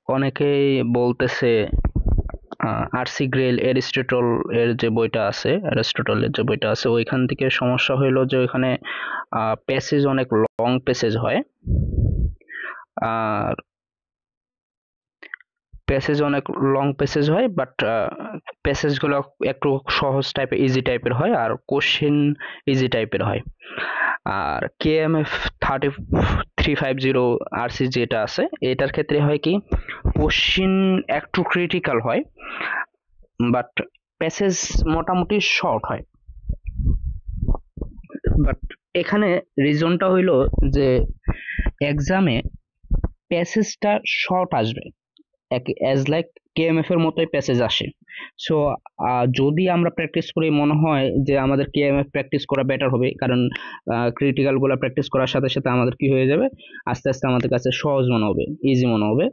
অনেকেই বলতেছে RC grain Aristotle এর যে বইটা আছে, অ্যারিস্টটলের যে বইটা আছে ওইখান থেকে সমস্যা হইলো যে ওইখানে প্যাসেজ অনেক লং প্যাসেজ হয়। আর প্যাসেজ অনেক লং প্যাসেজ হয়, বাট প্যাসেজ গুলো একটু সহজ টাইপের, ইজি টাইপের হয়, আর কোশ্চেন ইজি টাইপের হয়। আর কেএমএফ 3350 আরসি যেটা আছে এটার ক্ষেত্রে হয় কি, কোশ্চেন একটু ক্রিটিক্যাল হয়, বাট প্যাসেজ মোটামুটি শর্ট হয়। বাট এখানে রিজনটা হইলো যে এক্সামে প্যাসেজটা শর্ট আসবে, অ্যাজ লাইক কেএমএফ এর মতোই প্যাসেজ আসে। সো যদি আমরা প্র্যাকটিস করি, মনে হয় যে আমাদের কেএমএফ প্র্যাকটিস করা বেটার হবে, কারণ ক্রিটিক্যাল গুলো প্র্যাকটিস করার সাথে সাথে আমাদের কি হয়ে যাবে, আস্তে আস্তে আমাদের কাছে সহজ মনে হবে, ইজি মনে হবে।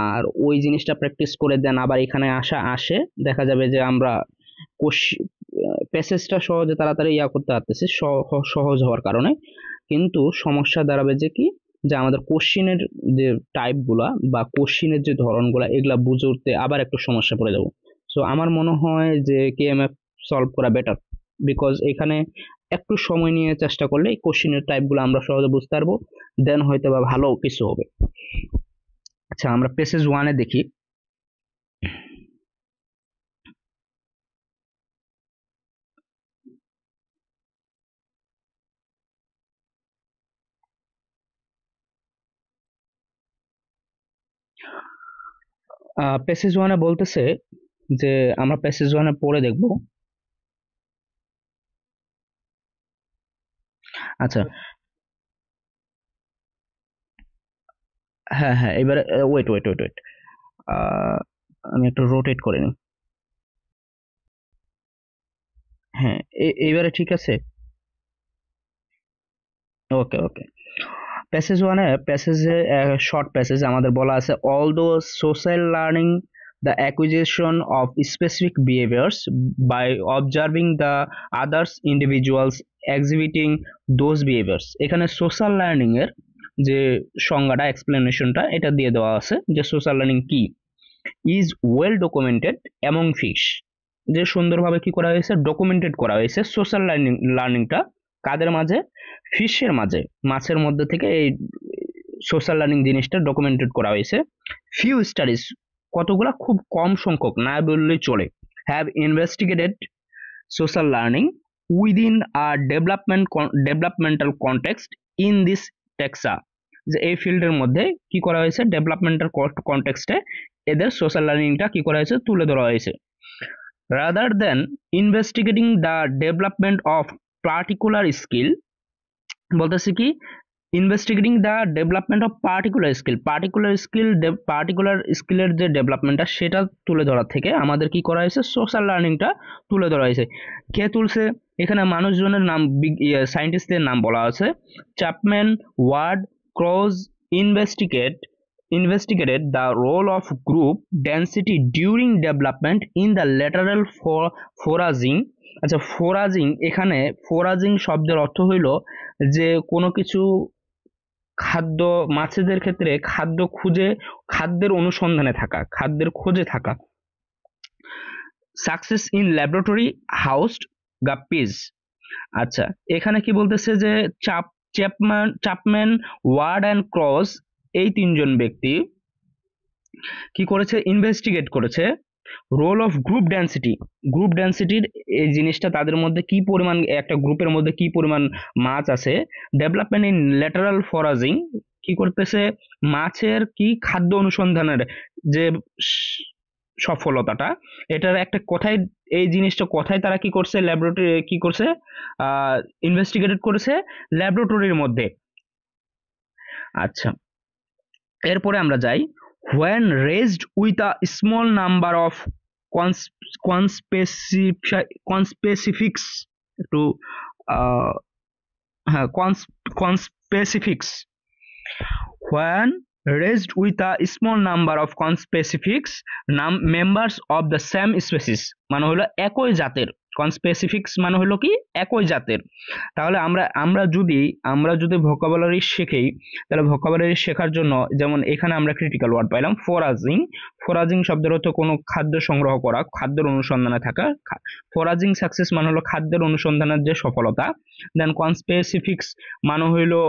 আর ওই জিনিসটা প্র্যাকটিস করে দেন আবার এখানে আসে, দেখা যাবে যে আমরা প্যাসেজটা সহজে তাড়াতাড়ি করতে পারতেছি সহজ হওয়ার কারণে। কিন্তু সমস্যা দাঁড়াবে যে কি, যে আমাদের কোশ্চিনের যে টাইপ গুলা বা কোশ্চিনের যে ধরনগুলা এগুলা বুঝে উঠতে আবার একটু সমস্যা পড়ে যাবো। সো আমার মনে হয় যে কেএমএফ সলভ করা বেটার, বিকজ এখানে একটু সময় নিয়ে চেষ্টা করলে কোশ্চিনের টাইপ গুলো আমরা সহজে বুঝতে পারবো, দেন হয়তো বা ভালো কিছু হবে। আচ্ছা, আমরা পেসেজ ওয়ানে দেখি। প্যাসেজ ওয়ানে বলতেছে যে, আমরা প্যাসেজ ওয়ানে পড়ে দেখব। আচ্ছা, হ্যাঁ হ্যাঁ, এবারে ওয়েট ওয়েট ওয়েট ওয়েট, আমি একটু রোটেট করে নিই। হ্যাঁ, এইবারে ঠিক আছে। ওকে ওকে। প্যাসেজ ওয়ানে, প্যাসেজে শর্ট প্যাসেজ আমাদের বলা আছে, all though social learning the acquisition of specific behaviours by observing the others individuals exhibiting those behaviours. এখানে সোশ্যাল লার্নিং এর যে সংজ্ঞাটা, এক্সপ্লেনেশনটা এটা দিয়ে দেওয়া আছে যে সোশ্যাল লার্নিং কি, is well documented among fish. যে সুন্দরভাবে কি করা হয়েছে, ডকুমেন্টেড করা হয়েছে সোশ্যাল লার্নিংটা কাদের মাঝে, ফিশের মাঝে, মাছের মধ্যে থেকে এই সোশ্যাল লার্নিং জিনিসটা ডকুমেন্টেড করা হয়েছে। ফিউ স্টাডিজ, কতগুলা, খুব কম সংখ্যক, না বললেই চলে, have investigated social learning within a developmental context in this taxa. যে এই ফিল্ডের মধ্যে কি করা হয়েছে, ডেভেলপমেন্টাল কনটেক্সটে এদের সোশ্যাল লার্নিংটা কি করা হয়েছে, তুলে ধরা হয়েছে। Rather than investigating the development of particular skill, বলতেছে কি, investigating the development of particular স্কিলের যে ডেভেলপমেন্টটা সেটা তুলে ধরা থেকে আমাদের কি করা হয়েছে, সোশ্যাল লার্নিংটা তুলে ধরা হয়েছে। কে তুলছে, এখানে মানুষজনের নাম, সায়েন্টিস্টদের নাম বলা আছে। Chapman, Ward, Krause investigated the role of group density during development in the lateral foraging. আচ্ছা, ফোরাজিং, এখানে ফোরাজিং শব্দের অর্থ হইল যে কোনো কিছু খাদ্য, মাছেদের ক্ষেত্রে খাদ্য খুঁজে, খাদ্যের অনুসন্ধানে থাকা, খাদ্যের খোঁজে থাকা। Success in laboratory housed guppies. আচ্ছা, এখানে কি বলতেছে যে চ্যাপম্যান, ওয়ার্ড অ্যান্ড ক্রস, এই তিনজন ব্যক্তি কি করেছে, ইনভেস্টিগেট করেছে রোল অফ গ্রুপ ডেন্সিটির এই জিনিসটা, তাদের মধ্যে কি পরিমাণ, একটা গ্রুপের মধ্যে কি পরিমাণ মাছ আছে। ডেভেলপমেন্ট ইন ল্যাটারাল ফরাজিং, কি করতেছে, মাছের কি খাদ্য অনুসন্ধানের যে সফলতাটা, এটার একটা কথায়, এই জিনিসটা কথায় তারা কি করছে, ল্যাবরেটরি কি করছে, ইনভেস্টিগেটেড করেছে ল্যাবরেটরির মধ্যে। আচ্ছা, এরপরে আমরা যাই, when raised with a small number of conspecifics, একটু হ্যাঁ, conspecifics, when raised with a small number of conspecifics members of the same species, মানে হলো একই জাতের কনস্পেসিফিক্স মানে হলো কি একই জাতের। তাহলে আমরা যদি ভোকাবুলারি শিখি, তাহলে ভোকাবুলারি শেখার জন্য যেমন এখানে আমরা ক্রিটিক্যাল ওয়ার্ড পাইলাম ফোরাজিং। ফোরাজিং শব্দের অর্থ কোনো খাদ্য সংগ্রহ করা, খাদ্যের অনুসন্ধানে থাকা। ফোরাজিং সাকসেস মানে হলো খাদ্যের অনুসন্ধানের যে সফলতা। দেন কনস্পেসিফিক্স মানে হইলো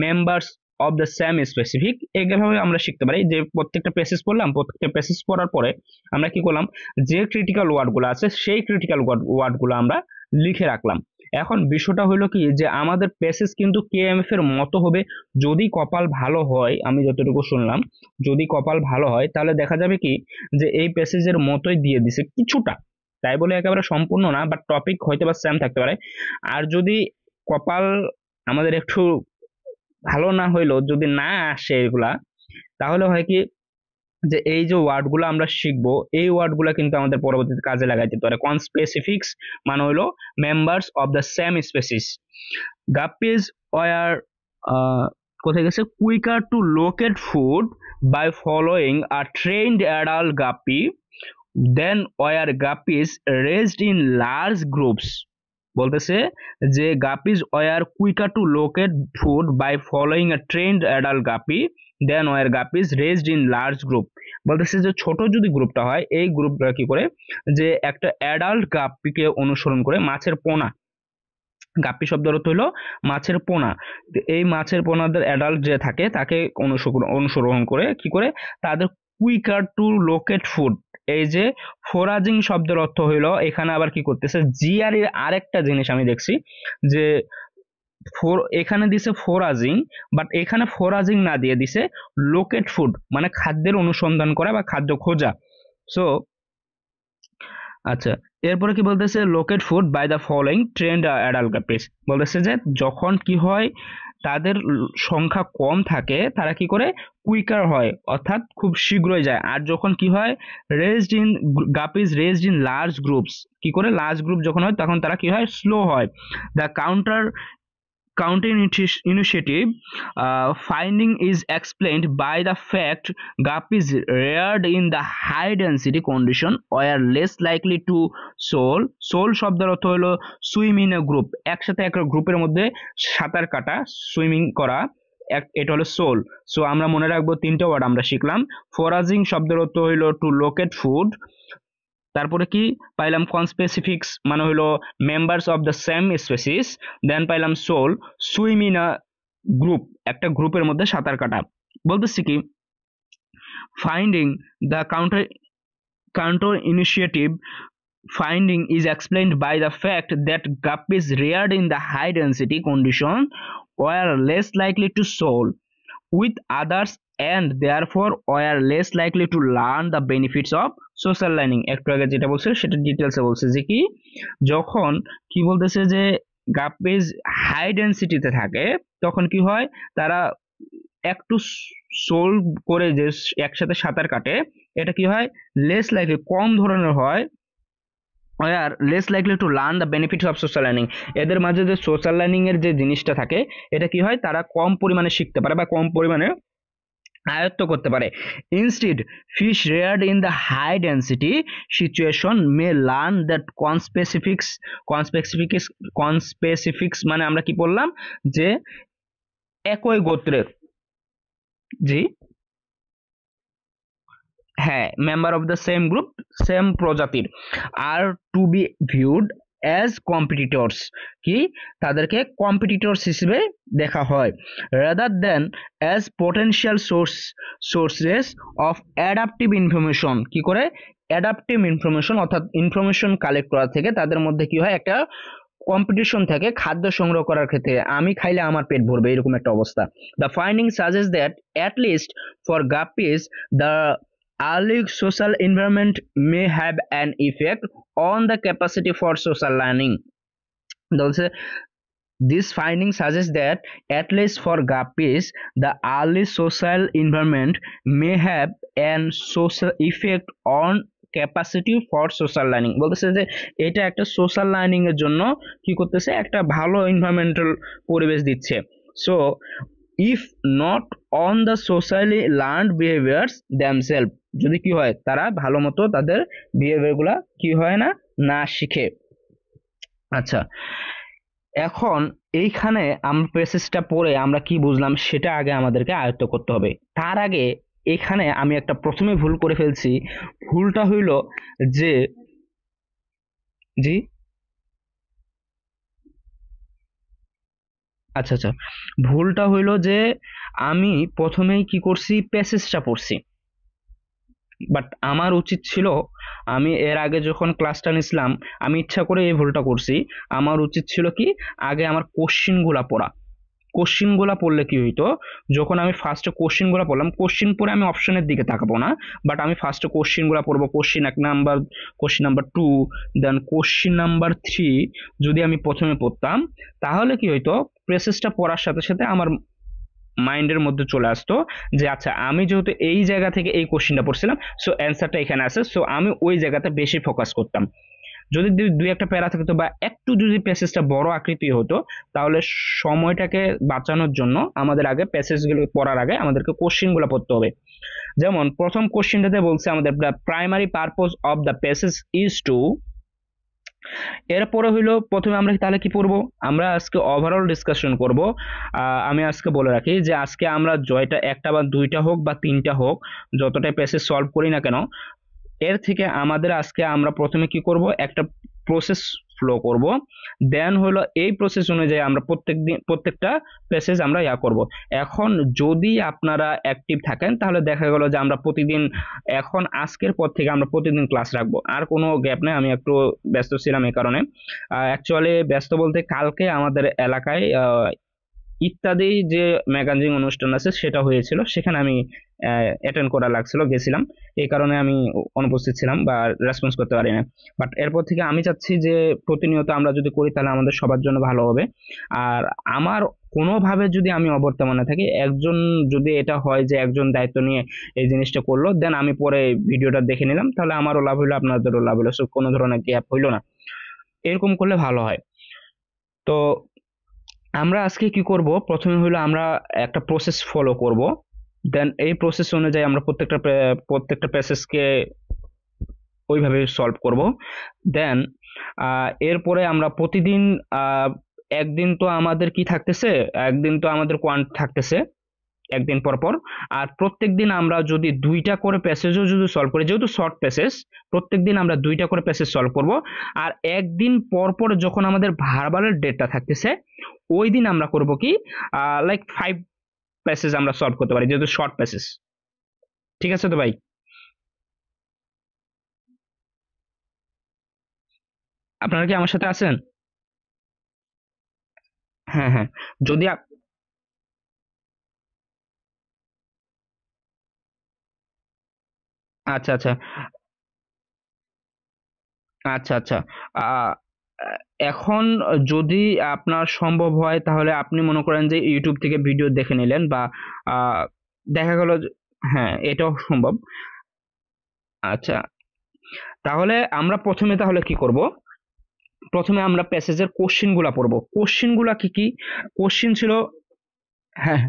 members of the same specific. এইভাবে আমরা শিখতে পারি যে প্রত্যেকটা প্যাসেজ পড়লাম, প্রত্যেকটা প্যাসেজ পড়ার পরে আমরা কি করলাম, যে ক্রিটিক্যাল ওয়ার্ডগুলো আছে সেই ক্রিটিক্যাল ওয়ার্ডগুলো আমরা লিখে রাখলাম। এখন বিষয়টা হলো কি যে আমাদের প্যাসেজ কিন্তু কেএমএফ এর মতো হবে যদি কপাল ভালো হয়। আমি যতটুকু শুনলাম, যদি কপাল ভালো হয় তাহলে দেখা যাবে কি যে এই প্যাসেজের মতোই দিয়ে দিছে কিছুটা, তাই বলে একেবারে সম্পূর্ণ না, বাট টপিক হয়তো বা সেম থাকতে পারে। আর যদি কপাল আমাদের একটু ভালো না হইলো, যদি না আসে এগুলা, তাহলে হয় কি যে এই যে ওয়ার্ডগুলো আমরা শিখবো এই ওয়ার্ডগুলো কিন্তু আমাদের পরবর্তীতে কাজে লাগাই দিতে পারে। কনস্পেসিফিক্স মানে হলো members of the same species. Guppies were কোথায় গেছে, quicker to locate food by following a trained adult guppy than were guppies raised in large groups. বলতেছে যে guppies were quicker to locate food by following a trained adult guppy than were guppies raised in large group. বলতেছে যে ছোট যদি গ্রুপটা হয়, এই গ্রুপটা কি করে যে একটা অ্যাডাল্ট গাপ্পিকে অনুসরণ করে মাছের পোনা, গাপ্পি শব্দের অর্থ হলো মাছের পোনা। এই মাছের পোনাদের অ্যাডাল্ট যে থাকে তাকে অনুসরণ করে কি করে তাদের কুইকার টু লোকেট ফুড। এই যে ফোরাজিং শব্দের অর্থ হইলো, এখানে আবার কি করতেছে জিআর এর আরেকটা জিনিস আমি দেখছি যে এখানে দিছে ফোরাজিং, বাট এখানে ফোরাজিং না দিয়ে দিছে লোকেট ফুড, মানে খাদ্যের অনুসন্ধান করা বা খাদ্য খোঁজা। সো আচ্ছা, এরপরে কি বলতেছে locate food by the following trend adult guppies. বলতেছে যে যখন কি হয় তাদের সংখ্যা কম থাকে তারা কি করে কুইকার হয়, অর্থাৎ খুব শীঘ্রই যায়। আর যখন কি হয় raised in গাপিস raised in large groups, কি করে লার্জ গ্রুপ যখন হয় তখন তারা কি হয় স্লো হয়। The counterintuitive finding is explained by the fact guppies reared in the high density condition were less likely to soul শব্দের অর্থ হলো সুইম ইন এ গ্রুপ, একসাথে একটা গ্রুপের মধ্যে সাঁতার কাটা, সুইমিং করা, এটা হলো সোল। সো আমরা মনে রাখবো তিনটা ওয়ার্ড আমরা শিখলাম। ফোরাজিং শব্দের অর্থ হইলো টু লোকেট ফুড, তারপরে কি পাইলাম কনস্পেসিফিক্স মানে হলো members of the same species, then পাইলাম shoal swim in a group, একটা গ্রুপের মধ্যে সাঁতার কাটা। বলতেছি কি finding the counter initiative finding is explained by the fact that guppies reared in the high density condition were less likely to soul with others and therefore were less likely to learn the benefits of social learning। একটু আগে যেটা বলছে সেটা ডিটেলসে বলছে যে কি যখন কি বলতেছে যে গাপ্পিজ হাই ডেনসিটিতে থাকে তখন কি হয় তারা একটু সোল করে যে একসাথে সাঁতার কাটে, এটা কি হয় লেস লাইকলি কম ধরনের হয়, আর less likely to learn the benefits of social learning. এদের মাঝে যে সোশ্যাল লার্নিং এর যে জিনিসটা থাকে এটা কি হয় তারা কম পরিমাণে শিখতে পারে বা কম পরিমাণে আয়ত্ত করতে পারে। Instead fish reared in the high density situation may learn that conspecifics মানে আমরা কি বললাম যে একই গোত্রের, জি হ্যাঁ member of the same group same প্রজাতির are to be viewed as competitors, কি তাদেরকে কম্পিটিটরস হিসেবে দেখা হয়, rather than as potential sources of adaptive information. কি করে অ্যাডাপটিভ ইনফরমেশন অর্থাৎ ইনফরমেশন কালেক্ট করা থেকে তাদের মধ্যে কি হয় একটা কম্পিটিশন থাকে খাদ্য সংগ্রহ করার ক্ষেত্রে, আমি খাইলে আমার পেট ভরবে এরকম একটা অবস্থা। The finding suggest that at least for guppies the early social environment may have an effect on the capacity for social learning. Also, this finding suggests that at least for guppies, the early social environment may have an social effect on capacity for social learning. বলতেছে যে এটা একটা social learning এর জন্য কি করতেছে একটা ভালো এনভায়রনমেন্টাল পরিবেশ দিচ্ছে। So if not on the socially learned behaviours themself, যদি কি হয় তারা ভালো মতো তাদের বিহেভিয়ার গুলা কি হয় না না শিখে। আচ্ছা, এখন এইখানে আমরা প্যাসেজটা পড়ে আমরা কি বুঝলাম সেটা আগে আমাদেরকে আয়ত্ত করতে হবে। তার আগে এখানে আমি একটা প্রথমে ভুল করে ফেলছি। ভুলটা হইল যে, জি, আচ্ছা আচ্ছা, ভুলটা হইল যে আমি প্রথমেই কি করছি, প্যাসেজটা পড়ছি। বাট আমার উচিত ছিল, আমি এর আগে যখন ক্লাসটা নিছিলাম, আমি ইচ্ছা করে এই ভুলটা করছি। আমার উচিত ছিল কি, আগে আমার কোশ্চিন গুলা পড়া। কোশ্চিন গুলা পড়লে কি হইতো, যখন আমি ফার্স্টে কোশ্চিন গুলা পড়লাম, কোশ্চিন পড়ে আমি অপশনের দিকে তাকাবো না, বাট আমি ফার্স্টে কোশ্চিন গুলা পড়বো। কোশ্চিন 1 নাম্বার, কোশ্চিন নাম্বার 2, দেন কোশ্চিন নাম্বার 3 যদি আমি প্রথমে পড়তাম, তাহলে কি হইতো, প্রেসেসটা পড়ার সাথে সাথে আমার মাইন্ডের মধ্যে চলে আসতো যে আচ্ছা, আমি যেহেতু এই জায়গা থেকে এই কোশ্চিনটা পড়ছিলাম, সো অ্যান্সারটা এখানে আছে, সো আমি ওই জায়গাতে বেশি ফোকাস করতাম। যদি দুই একটা প্যারা থাকতো বা একটু যদি প্যাসেজটা বড় আকৃতি হতো, তাহলে সময়টাকে বাঁচানোর জন্য আমাদের আগে প্যাসেজগুলো পড়ার আগে আমাদেরকে কোশ্চিনগুলো পড়তে হবে। যেমন প্রথম কোশ্চিনটাতে বলছে আমাদের primary purpose of the passage is to. এরপরে হইলো, প্রথমে আমরা তাহলে কি পড়বো, আমরা আজকে ওভারঅল ডিসকাশন করব। আমি আজকে বলে রাখি যে আজকে আমরা জয়টা একটা বা দুইটা হোক বা তিনটা হোক, যতটাই প্যাসেজ সলভ করি না কেন, এর থেকে আমাদের আজকে আমরা প্রথমে কি করব, একটা প্রসেস ফ্লো করব। দেন হলো এই প্রসেস অনুযায়ী আমরা প্রত্যেকটা প্যাসেজ আমরা করব। এখন যদি আপনারা অ্যাক্টিভ থাকেন, তাহলে দেখা গেল যে আমরা প্রতিদিন, এখন আজকের পর থেকে আমরা প্রতিদিন ক্লাস রাখবো, আর কোনো গ্যাপ নেই। আমি একটু ব্যস্ত ছিলাম এই কারণে। অ্যাকচুয়ালি ব্যস্ত বলতে, কালকে আমাদের এলাকায় ইত্যাদি যে ম্যাগাজিন অনুষ্ঠান আছে সেটা হয়েছিল, সেখানে আমি অ্যাটেন্ড করা লাগছিল, গেছিলাম। এই কারণে আমি অনুপস্থিত ছিলাম বা রেসপন্স করতে পারি না। বাট এরপর থেকে আমি চাচ্ছি যে প্রতিনিয়ত আমরা যদি করি, তাহলে আমাদের সবার জন্য ভালো হবে। আর আমার কোনোভাবে যদি আমি অবর্তমানে থাকি, একজন যদি এটা হয় যে একজন দায়িত্ব নিয়ে এই জিনিসটা করলো, দেন আমি পরে ভিডিওটা দেখে নিলাম, তাহলে আমারও লাভ হইলো, আপনাদেরও লাভ হইলো, সো কোনো ধরনের গ্যাপ হইলো না। এরকম করলে ভালো হয়। তো আমরা আজকে কি করব, প্রথমে হলো আমরা একটা প্রসেস ফলো করব। দেন এই প্রসেস অনুযায়ী আমরা প্রত্যেকটা প্যাসেজকে ওইভাবে সলভ করব। দেন এরপরে আমরা প্রতিদিন, একদিন তো আমাদের কি থাকতেছে, একদিন তো আমাদের কোয়ান্ট থাকতেছে একদিন পর পর। আর প্রত্যেকদিন আমরা যদি দুইটা করে প্যাসেজও যদি সলভ করি, যেহেতু শর্ট প্যাসেজ, প্রত্যেকদিন আমরা দুইটা করে প্যাসেজ সলভ করব। আর একদিন পর পর যখন আমাদের ভার্বালের ডেটটা থাকতেছে, ওই দিন আমরা করব কি, লাইক 5 প্যাসেজ আমরা সলভ করতে পারি, যেহেতু শর্ট প্যাসেজ। ঠিক আছে তো ভাই? আপনারা কি আমার সাথে আছেন? হ্যাঁ হ্যাঁ। যদি আচ্ছা আচ্ছা আচ্ছা আচ্ছা। আহ, এখন যদি আপনার সম্ভব হয়, তাহলে আপনি মনে করেন যে ইউটিউব থেকে ভিডিও দেখে নিলেন, বা আহ, দেখা গেল হ্যাঁ, এটাও সম্ভব। আচ্ছা, তাহলে আমরা প্রথমে তাহলে কি করব, প্রথমে আমরা প্যাসেজের কোশ্চিন গুলা পড়বো। কোশ্চিন গুলা কি কি কোশ্চিন ছিল? হ্যাঁ,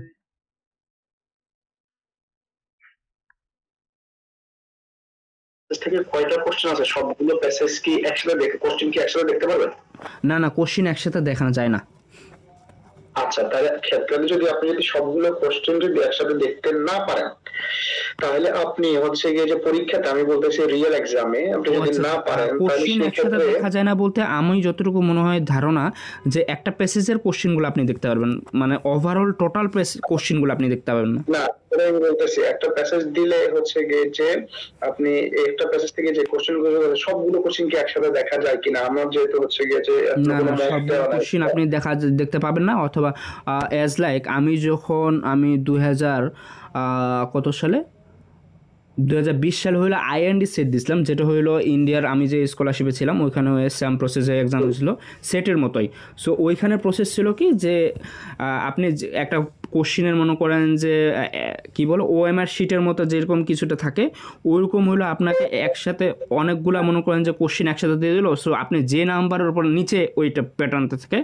থেকে কয়টা কোশ্চেন আছে সবগুলো প্যাসেজ কি একসাথে দেখে কোশ্চেন কি একসাথে দেখতে পারবেন? না না, কোশ্চিন একসাথে দেখানো যায় না। আচ্ছা, তাহলে ক্ষেত্রে যদি আপনি যদি সবগুলো কোশ্চেন যদি একসাথে দেখতে না পারেন, তাহলে আপনি হচ্ছে গিয়ে যে পরীক্ষাতে, আমি বলতেছি রিয়েল এক্সামে আপনি ও যদি আচ্ছা না আচ্ছা, পারেন, তাহলে কোশ্চিন সেই একসাথে ক্ষেত্রে দেখা যায় না বলতে, আমি যতটুকু মনে হয় ধারণা, যে একটা প্যাসেজের কোশ্চিনগুলো আপনি দেখতে পারবেন, মানে ওভারঅল টোটাল কোশ্চিনগুলো আপনি দেখতে পারবেন না। না, এটাই আমি বলতেছি, একটা প্যাসেজ দিলে হচ্ছে গিয়ে যে আপনি একটা প্যাসেজ থেকে যে কোশ্চেন গুলো, সবগুলো কোশ্চেন কি একসাথে দেখা যায় কিনা, আমার যেহেতু হচ্ছে গিয়ে যে এখনো না কোনো না, মক সবগুলো দেওয়া নাই। কোশ্চিন আপনি দেখতে পাবেন না। অথবা অ্যাজ লাইক, আমি 2000 কত সালে, 2020 সালে হইলো আইএনডি সেট দিছিলাম, যেটা হইলো ইন্ডিয়ার, আমি যে স্কলারশিপে ছিলাম ওইখানে সেম প্রসেসে এক্সাম হয়েছিল, সেটের মতোই। সো ওইখানে প্রসেস ছিল কি, যে আপনি একটা কোশ্চিনের মনে করেন যে কি বলো, ওএমআর শিটের মতো যেরকম কিছুটা থাকে, ওইরকম হলো আপনাকে একসাথে অনেকগুলা মনে করেন যে কোশ্চিন একসাথে দিয়ে দিল। সো আপনি যে নাম্বারের উপর নিচে ওইটা প্যাটার্নটা থেকে,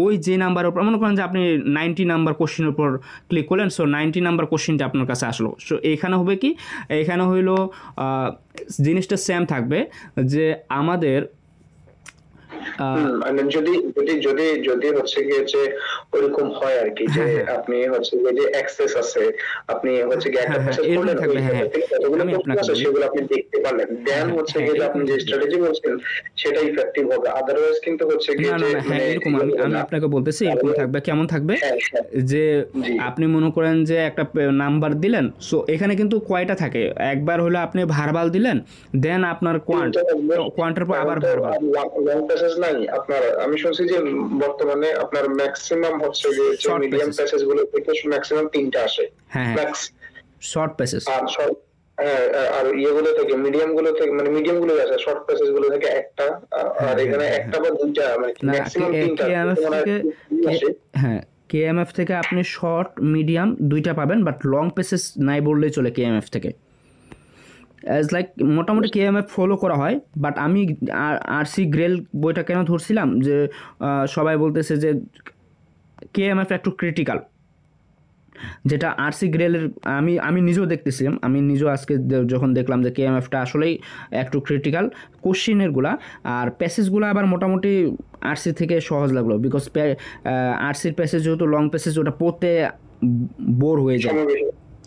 ওই যে নাম্বারের উপর মনে করেন যে আপনি 90 নাম্বার কোশ্চিনের উপর ক্লিক করলেন, সো 90 নাম্বার কোশ্চিনটা আপনার কাছে আসলো। সো এখানে হবে কি, এখানে হইলো জিনিসটা সেম থাকবে, যে আমাদের যদি যদি যদি যদি হচ্ছে গিয়ে যে ওরকম হয় আর কি, যে আপনি হচ্ছে গিয়ে যে অ্যাক্সেস আছে, আপনি হচ্ছে গিয়ে একটা মেসেজ করলেন ওই থেকে কতগুলো প্রশ্ন আছে সেগুলো আপনি দেখতে পারলেন, দেন হচ্ছে গিয়ে যে আপনি যে স্ট্র্যাটেজি বলছেন সেটা ইফেক্টিভ হবে। আদারওয়াইজ কিন্তু হচ্ছে গিয়ে যে হ্যাঁ এরকম আমি আপনাকে বলতেছি এরকম থাকবে। কেমন থাকবে যে আপনি মনে করেন যে একটা নাম্বার দিলেন, সো এখানে কিন্তু কয়টা থাকে, একবার হলো আপনি ভার্বাল দিলেন, দেন আপনার কোয়ান্টের পর আবার ভার্বাল। লং প্যাসেজ নাই আপনার, আমি শুনছি যে বর্তমানে আপনার ম্যাক্সিমাম হচ্ছে যে মিডিয়াম প্যাসেজ গুলো থেকে ম্যাক্সিমাম 3টা আসে। হ্যাঁ শর্ট প্যাসেজ। আর শর্ট আর ইয়েগুলো থেকে মিডিয়াম গুলো থেকে মানে মিডিয়াম গুলো আছে, শর্ট প্যাসেজ গুলো থেকে একটা, আর এখানে একটা বা দুইটা মানে ম্যাক্সিমাম 3টা। হ্যাঁ কেএমএফ থেকে আপনি শর্ট মিডিয়াম দুইটা পাবেন, বাট লং প্যাসেজ নাই বললেই চলে কেএমএফ থেকে। অ্যাজ লাইক মোটামুটি কেএমএফ ফলো করা হয়, বাট আমি আরসি গ্রেল বইটা কেন ধরছিলাম যে সবাই বলতেছে যে কেএমএফ একটু ক্রিটিক্যাল, যেটা আরসি গ্রেলের আমি নিজেও দেখতেছিলাম, আমি নিজেও আজকে যখন দেখলাম যে কেএমএফটা আসলেই একটু ক্রিটিক্যাল কোশ্চিনেরগুলা, আর প্যাসেজগুলো আবার মোটামুটি আরসি থেকে সহজ লাগলো, বিকজ আরসির প্যাসেজ যেহেতু লং প্যাসেজ ওটা পড়তে বোর হয়ে যায়,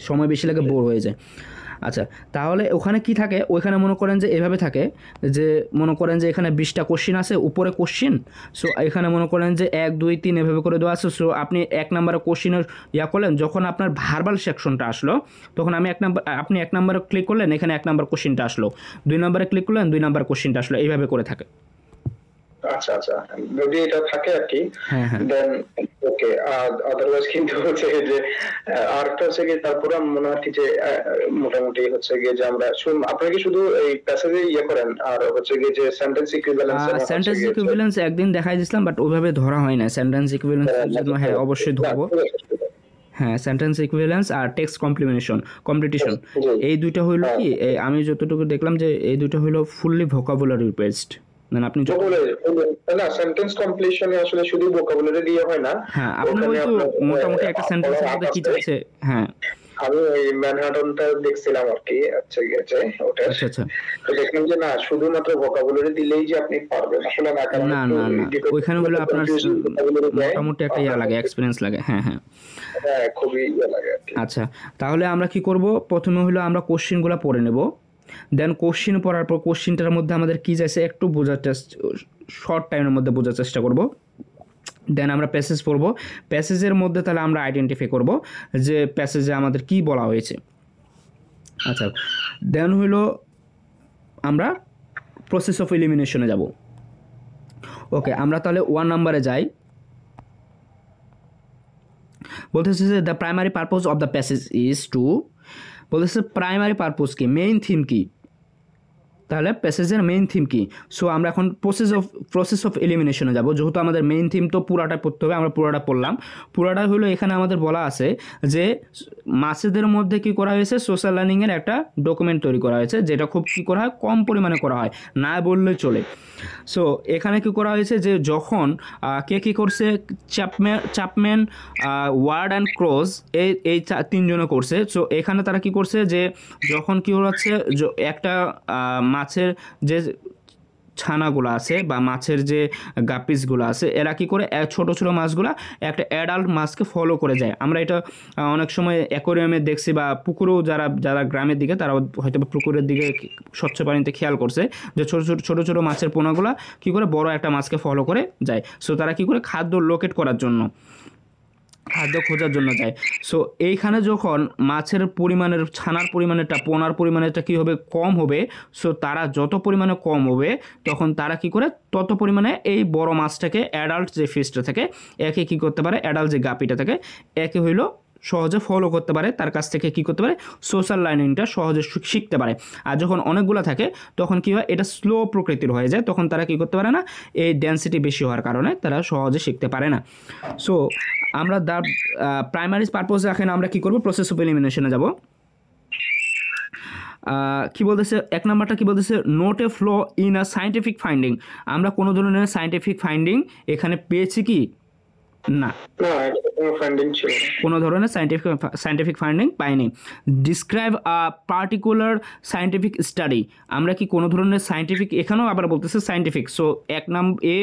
সময় বেশি লাগে, বোর হয়ে যায়। আচ্ছা তাহলে ওখানে কি থাকে, ওইখানে মনে করেন যে এভাবে থাকে যে মনে করেন যে এখানে 20টা কোশ্চিন আছে, উপরে কোশ্চিন, সো এখানে মনে করেন যে 1 2 3 এভাবে করে দেওয়া আছে। সো আপনি 1 নম্বরে কোশ্চিনের করলেন, যখন আপনার ভার্বাল সেকশনটা আসলো তখন আপনি 1 নম্বরে ক্লিক করলেন, এখানে 1 নম্বর কোশ্চিনটা আসলো, 2 নম্বরে ক্লিক করলেন, 2 নম্বর কোশ্চিনটা আসলো, এইভাবে করে থাকে। আচ্ছা যদি এটা থাকে আর কি, দেন ওকে। আদারওয়াইজ কিন্তু হচ্ছে যে আরেকটা হচ্ছে কি, তারপরে মনে হয় যে মোটামুটি হচ্ছে গিয়ে যে আমরা আপনারা কি শুধু এই প্যাসেজে করেন, আর হচ্ছে গিয়ে যে সেন্টেন্স ইকুইভ্যালেন্স একদিন দেখাই দিছিলাম, বাট ওইভাবে ধরা হয় না সেন্টেন্স ইকুইভ্যালেন্সের জন্য। হ্যাঁ অবশ্যই ধরবো। হ্যাঁ সেন্টেন্স ইকুইভ্যালেন্স আর টেক্সট কমপ্লিটিশন এই দুইটা হইলো কি, আমি যতটুকু দেখলাম যে এই দুইটা হইলো ফুললি ভোকাবুলারি বেসড। মানে আপনি না সেন্টেন্স কমপ্লিশনে আসলে শুধু ভোকাবুলারি দিয়ে হয় না। হ্যাঁ আপনি হয়তো মোটামুটি একটা সেন্টেন্সের মধ্যে কি চাইছে। হ্যাঁ আমি ওই ম্যানহাটনটা দেখছিলাম আর কি, আচ্ছা গেছে ওটা। আচ্ছা তো দেখলাম যে না শুধুমাত্র ভোকাবুলারি দিলেই যে আপনি পারবেন আসলে না, কারণ না ওইখানে হলো আপনার মোটামুটি একটা লাগে, এক্সপেরিয়েন্স লাগে। হ্যাঁ খুবই লাগে। আচ্ছা তাহলে আমরা কি করব, প্রথমে হলো আমরা কোশ্চেনগুলো পড়ে নেব, দেন কোশ্চিন পড়ার পর কোশ্চিনটার মধ্যে আমাদের কী চাইছে একটু শর্ট টাইমের মধ্যে বোঝার চেষ্টা করব, দেন আমরা প্যাসেজ পড়ব, প্যাসেজের মধ্যে তাহলে আমরা আইডেন্টিফাই করব যে প্যাসেজে আমাদের কি বলা হয়েছে। আচ্ছা দেন হইলো আমরা প্রসেস অফ এলিমিনেশনে যাব। ওকে আমরা তাহলে 1 নম্বরে যাই, বলতেছে যে the primary purpose of the passage is to, বলতেছে প্রাইমারি পারপোজ কি, মেইন থিম কি, তাহলে প্যাসেজের মেইন থিম কি। সো আমরা এখন প্রসেস অফ এলিমিনেশনে যাব, যেহেতু আমাদের মেইন থিম তো পুরাটা পড়তে হবে, আমরা পুরাটা পড়লাম। পুরাটা হলো এখানে আমাদের বলা আছে যে মাছেদের মধ্যে কি করা হয়েছে, সোশ্যাল লার্নিংয়ের একটা ডকুমেন্ট তৈরি করা হয়েছে, যেটা খুব কী করা হয়, কম পরিমাণে করা হয়, না বললে চলে। সো এখানে কি করা হয়েছে যে যখন কে কী করছে, চ্যাপম্যান ওয়ার্ড অ্যান্ড ক্রোজ এই 3 জনে করছে। সো এখানে তারা কি করছে যে যখন কী হচ্ছে একটা মাছের যে ছানাগুলো আছে বা মাছের যে গাপিসগুলো আছে, এরা কি করে ছোট ছোট মাছগুলা একটা অ্যাডাল্ট মাছকে ফলো করে যায়। আমরা এটা অনেক সময় অ্যাকোরিয়ামে দেখছি, বা পুকুরেও যারা গ্রামের দিকে তারা হয়তো পুকুরের দিকে স্বচ্ছ পানিতে খেয়াল করছে যে ছোট ছোট মাছের পোনাগুলা কি করে বড় একটা মাছকে ফলো করে যায়। সো তারা কি করে খাদ্য লোকেট করার জন্য, খাদ্য খোঁজার জন্য যায়। সো এইখানে যখন মাছের পরিমাণের, ছানার পরিমাণেরটা, পোনার পরিমাণেরটা কী হবে, কম হবে। সো তারা যত পরিমাণে কম হবে তখন তারা কি করে তত পরিমাণে এই বড় মাছটাকে, অ্যাডাল্ট যে ফিশটা থাকে একে কী করতে পারে, অ্যাডাল্ট যে গাপিটা থাকে একে হইলো সহজে ফলো করতে পারে, তার কাছ থেকে কী করতে পারে, সোশ্যাল লার্নিংটা সহজে শিখতে পারে। আর যখন অনেকগুলো থাকে তখন কী হয়, এটা স্লো প্রকৃতির হয়ে যায়, তখন তারা কী করতে পারে না, এই ডেন্সিটি বেশি হওয়ার কারণে তারা সহজে শিখতে পারে না। সো আমরা দ্য প্রাইমারি পারপোজে এখানে আমরা কী করবো, প্রসেস অফ এলিমিনেশনে যাব। কী বলতেছে 1 নাম্বারটা কী বলতেছে, note A flow in a scientific finding. আমরা কোনো ধরনের সায়েন্টিফিক ফাইন্ডিং এখানে পেয়েছি কি না, না এটা কোনো ফান্ডিং ছিল না। কোনো ধরনের সায়েন্টিফিক ফান্ডিং পাইনি। Describe a particular scientific study, আমরা কি কোনো ধরনের সায়েন্টিফিক, এখানেও আবার বলতেছে সায়েন্টিফিক, সো এক number A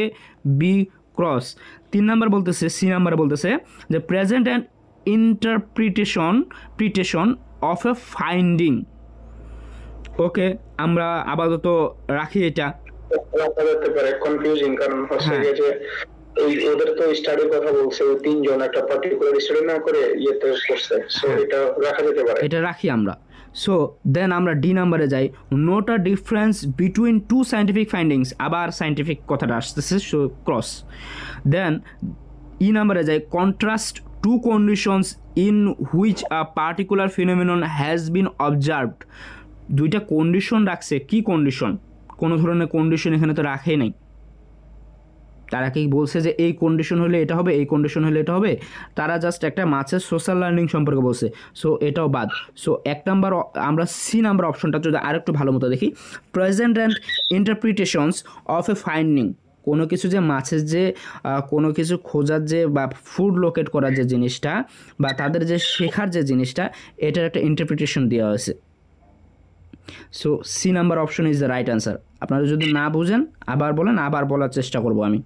B cross. 3 number বলতেছে, সি নাম্বার বলতেছে যে present and interpretation of a finding. Okay, আমরা আপাতত রাখি এটা। রাখা যেতে পারে, কনফিউজিং, কারণ হচ্ছে হ্যাঁ। গিয়ে যে এই ওদের তো স্টাডির কথা বলছে, ওই তিনজন একটা পার্টিকুলার স্টাডি না করে ইয়েতে করছে, সো এটা রাখা যেতে পারে, এটা রাখি আমরা। সো দেন আমরা ডি নাম্বারে যাই, note a difference between two scientific findings, আবার সায়েন্টিফিক কথাটা আসতেছে, সো ক্রস। দেন ই নাম্বারে যাই, contrast two conditions in which a particular phenomenon has been observed. দুইটা কন্ডিশন রাখছে, কি কন্ডিশন? কোনো ধরনের কন্ডিশন এখানে তো রাখেই নাই। তারা কি বলছে যে এই কন্ডিশন হলে এটা হবে, এই কন্ডিশন হলে এটা হবে? তারা জাস্ট একটা মাছের সোশ্যাল লার্নিং সম্পর্কে বলছে, সো এটাও বাদ। সো এক নাম্বার, আমরা সি নাম্বার অপশনটা যদি আরেকটু ভালো মতো দেখি, present and interpretations of a finding, কোনো কিছু যে মাছের যে কোনো কিছু খোঁজার যে বা ফুড লোকেট করার যে জিনিসটা বা তাদের যে শেখার যে জিনিসটা, এটার একটা ইন্টারপ্রিটেশন দেওয়া হয়েছে। So C number option is the right answer. আপনারা যদি না বুঝেন আবার বলেন, আবার বলার চেষ্টা করব আমি।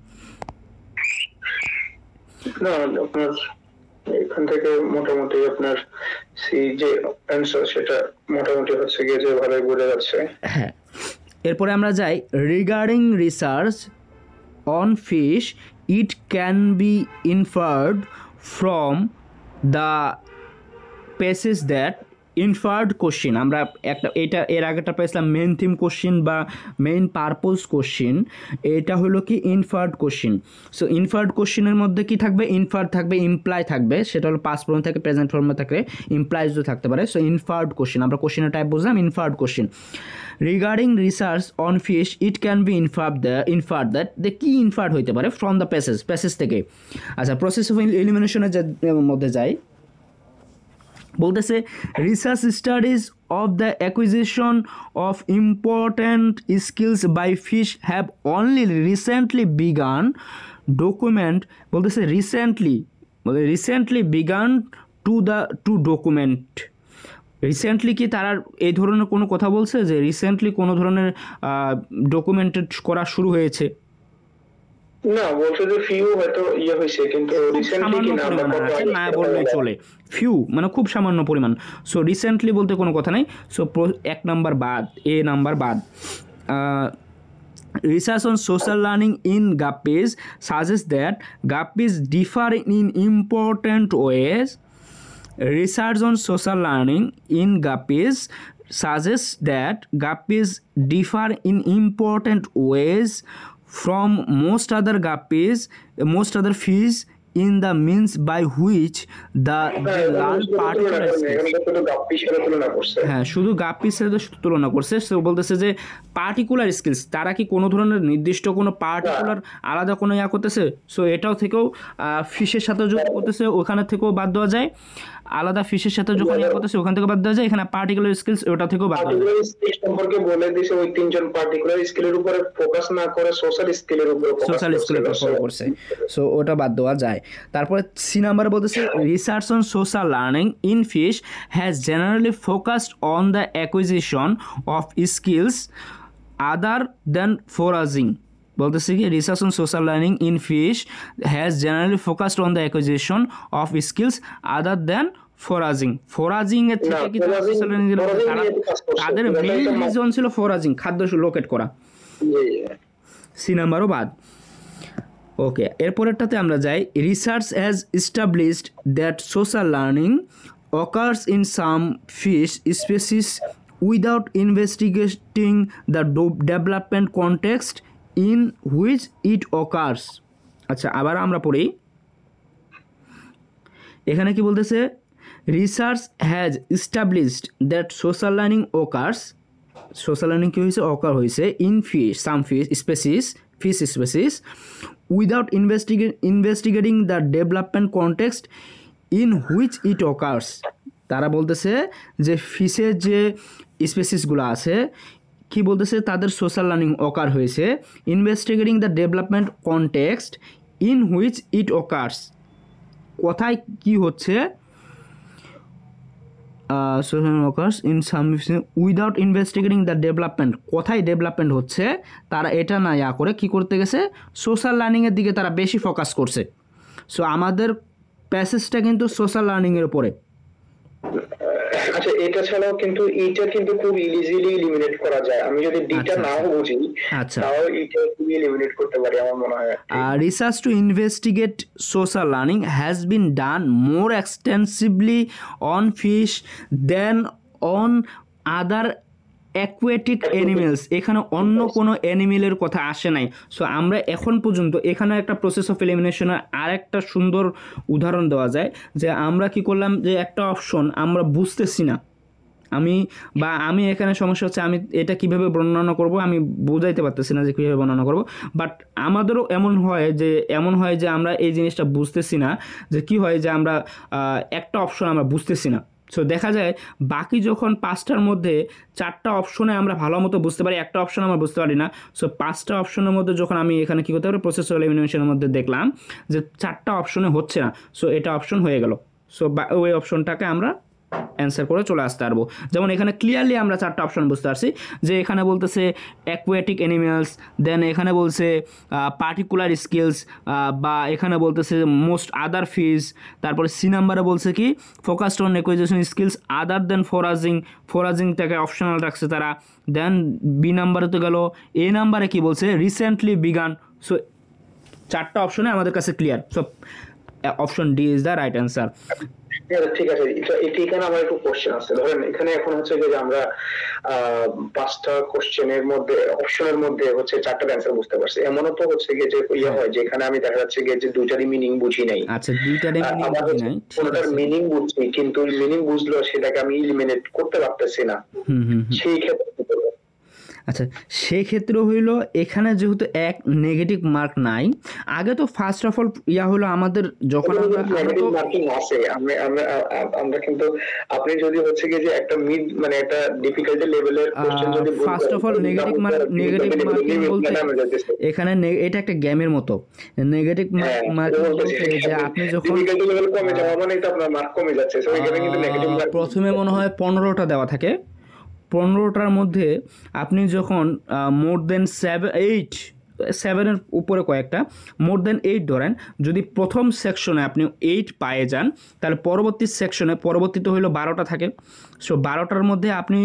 না আপনার এখান থেকে মোটামুটি আপনার সি যে অ্যান্সার সেটা মোটামুটি হচ্ছে গিয়ে যে ভালোই বোঝা যাচ্ছে। হ্যাঁ, এরপরে আমরা যাই, regarding research on fish it can be inferred from the passage that inferred question. আমরা একটা এটা এর আগেটা পেয়েছিলাম মেইন থিম কোশ্চিন বা মেইন পারপোজ কোশ্চিন, এটা হলো কি ইনফার্ড কোশ্চিন। সো ইনফার্ড কোশ্চিনের মধ্যে কি থাকবে? ইনফার্ড থাকবে, ইমপ্লাই থাকবে, সেটা হলো পাস্ট ফর্ম থেকে প্রেজেন্ট ফর্মে থাকবে, ইমপ্লাইজও থাকতে পারে। সো ইনফার্ড কোশ্চিন, আমরা কোশ্চিনের টাইপ বুঝলাম, inferred question. Regarding research on fish it can be inferred that কি ইনফার্ড হইতে পারে ফ্রম দ্য প্যাসেজ থেকে। আচ্ছা, প্রসেস অফ এলিমিনেশনের মধ্যে যাই, বলতেছে research studies of the acquisition of important skills by fish have only recently began document, বলতেছে recently began to document. Recently কি তারা এই ধরনের কোনো কথা বলছে যে রিসেন্টলি কোনো ধরনের ডকুমেন্টেড করা শুরু হয়েছে? না, বলছে যে ফিউ হয়তো ইয়ে হয়েছে, কিন্তু রিসেন্টলি কি না বললেই চলে, ফিউ মানে খুব সামান্য পরিমাণ। সো রিসেন্টলি বলতে কোনো কথা নাই, সো এক নাম্বার বাদ, এ নাম্বার বাদ। Research on social learning in guppies suggests that guppies differ in important ways. Research on social learning in guppies suggests that guppies differ in important ways from most other fish in the means by which they learn particular skills. হ্যাঁ, শুধু গাপ্পির সাথে তুলনা করছে। সে বলতেছে যে particular skills, তারা কি কোনো ধরনের নির্দিষ্ট কোনো পার্টিকুলার আলাদা কোনো ইয়া করতেছে? সো এটাও থেকেও ফিশের সাথে যুক্ত করতেছে, ওখানে থেকেও বাদ দেওয়া যায়। আলাদা ফিশের সাথে যখন ইয়া করতেছে ওখান থেকে বাদ দেওয়া যায়, এখানে পার্টিকুলার স্কিলস ওটা থেকেও বাদ দেওয়া যায়। সম্পর্কে বলে দিয়েছে ওই তিনজন পার্টিকুলার স্কিলের উপরে ফোকাস না করে সোশ্যাল স্কিলের উপরে ফোকাস করছে, সো ওটা বাদ দেওয়া যায়। তারপরে সি নাম্বার বলতেছে research on social learning in fish has generally focused on the acquisition of skills other than foraging. বলতেছে কি research on social learning in fish has generally focused on the acquisition of skills other than foraging এর থেকে কি তাদের main reason ছিল ফোরাজিং, খাদ্য locate করা। C নাম্বারও বাদ। ওকে, এরপরেরটাতে আমরা যাই, research has established that social learning occurs in some fish species without investigating the development context in which it occurs. আচ্ছা, আবার আমরা পড়ি, এখানে কি বলতেছে, research has established that social learning occurs, social learning কি হয়েছে? অকার হয়েছে in fish some fish species without investigating the development context in which it occurs. তারা বলতেছে যে ফিশের যে স্পেসিসগুলো আছে কি বলতেছে, তাদের সোশ্যাল লার্নিং অকার হয়েছে investigating the development context in which it occurs, কথায় কি হচ্ছে, social workers in some without investigating the development, কোথায় ডেভেলপমেন্ট হচ্ছে তারা এটা না করে কি করতে গেছে, সোশ্যাল লার্নিংয়ের দিকে তারা বেশি ফোকাস করছে। সো আমাদের প্যাসেজটা কিন্তু সোশ্যাল লার্নিংয়ের উপরে। আচ্ছা, এটা ছাড়াও কিন্তু এটা কিন্তু খুব ইজিলি এলিমিনেট করা যায়, আমি যদি ডিটা নাও বুঝি তাও এটা খুব এলিমিনেট করতে পারি আমার মনে হয়। Research to investigate social learning has been done more extensively on fish than on other aquatic animals, এখানে অন্য কোনো অ্যানিমেলের কথা আসে নাই। সো আমরা এখন পর্যন্ত এখানে একটা প্রসেস অফ এলিমিনেশনের আরেকটা সুন্দর উদাহরণ দেওয়া যায়, যে আমরা কি করলাম, যে একটা অপশন আমরা বুঝতেছি না, আমি এখানে সমস্যা হচ্ছে আমি এটা কিভাবে বর্ণনা করব, আমি বোঝাইতে পারতেছি না যে কীভাবে বর্ণনা করব। বাট আমাদেরও এমন হয় যে আমরা এই জিনিসটা বুঝতেছি না, যে কি হয় যে আমরা একটা অপশন আমরা বুঝতেছি না। সো দেখা যায় বাকি যখন 5টার মধ্যে 4টা অপশনে আমরা ভালো মতো বুঝতে পারি, একটা অপশন আমরা বুঝতে পারি না। সো 5টা অপশনের মধ্যে যখন আমি এখানে কী করতে পারি, প্রসেস অফ এলিমিনেশনের মধ্যে দেখলাম যে 4টা অপশনে হচ্ছে না, সো এটা অপশন হয়ে গেল। সো ওই অপশনটাকে আমরা অ্যান্সার করে চলে আসতে পারবো। যেমন এখানে ক্লিয়ারলি আমরা 4টা অপশন বুঝতে পারছি, যে এখানে বলতেছে অ্যাকুয়াটিক অ্যানিমেলস, দেন এখানে বলছে পার্টিকুলার স্কিলস, বা এখানে বলতেছে মোস্ট আদার ফিশ, তারপরে সি নাম্বারে বলছে কি focused on acquisition skills other than ফোরাজিংটাকে অপশনাল রাখছে তারা। দেন বি নাম্বারে তো গেল, এ নাম্বারে কি বলছে রিসেন্টলি বিগান। সো 4টা অপশনে আমাদের কাছে clear. So option D is the right answer. ঠিক আছে, এখানে আমার একটু কোশ্চেন আছে। ধরেন এখানে এখন হচ্ছে যে আমরা 5টা কোশ্চেনের মধ্যে অপশনের মধ্যে হচ্ছে 4টা অ্যান্সার বুঝতে পারছি, এমনও তো হচ্ছে যে হয় যেখানে আমি দেখা যাচ্ছে যে দুইটারই মিনিং বুঝি নাই। আচ্ছা, দুইটারই মিনিং বুঝি নাই, কোনটার মিনিং বুঝছি কিন্তু মিনিং বুঝলো সেটাকে আমি এলিমিনেট করতে পারতেছি না, সেই ক্ষেত্রে আচ্ছা সেই ক্ষেত্রে হইল এখানে যেহেতু এক নেগেটিভ মার্ক নাই, আগে তো ফার্স্ট অফ অল হলো আমাদের যখন নেগেটিভ মার্কিং আছে আমরা কিন্তু আপনি যদি হচ্ছে কি যে একটা মিড মানে একটা ডিফিকাল্টি লেভেলের কোশ্চেন যদি first of all negative marking বলতে এখানে এটা একটা গেমের মতো। নেগেটিভ মার্কিং বলতে যে আপনি যখন ডিফিকাল্টি লেভেল কমে যাওয়া মানে তো আপনার মার্ক কমে যাচ্ছে, সো এখানে কিন্তু নেগেটিভ মার্ক প্রথমে মনে হয় 15টা দেওয়া থাকে, 15টার মধ্যে আপনি যখন মোর দেন 7-8 উপরে কয়েকটা মোর দেন 8 ধরেন, যদি প্রথম সেকশনে আপনি 8 পায়ে যান, তাহলে পরবর্তী সেকশনে পরবর্তীতে হইলো 12টা থাকে। সো 12টার মধ্যে আপনি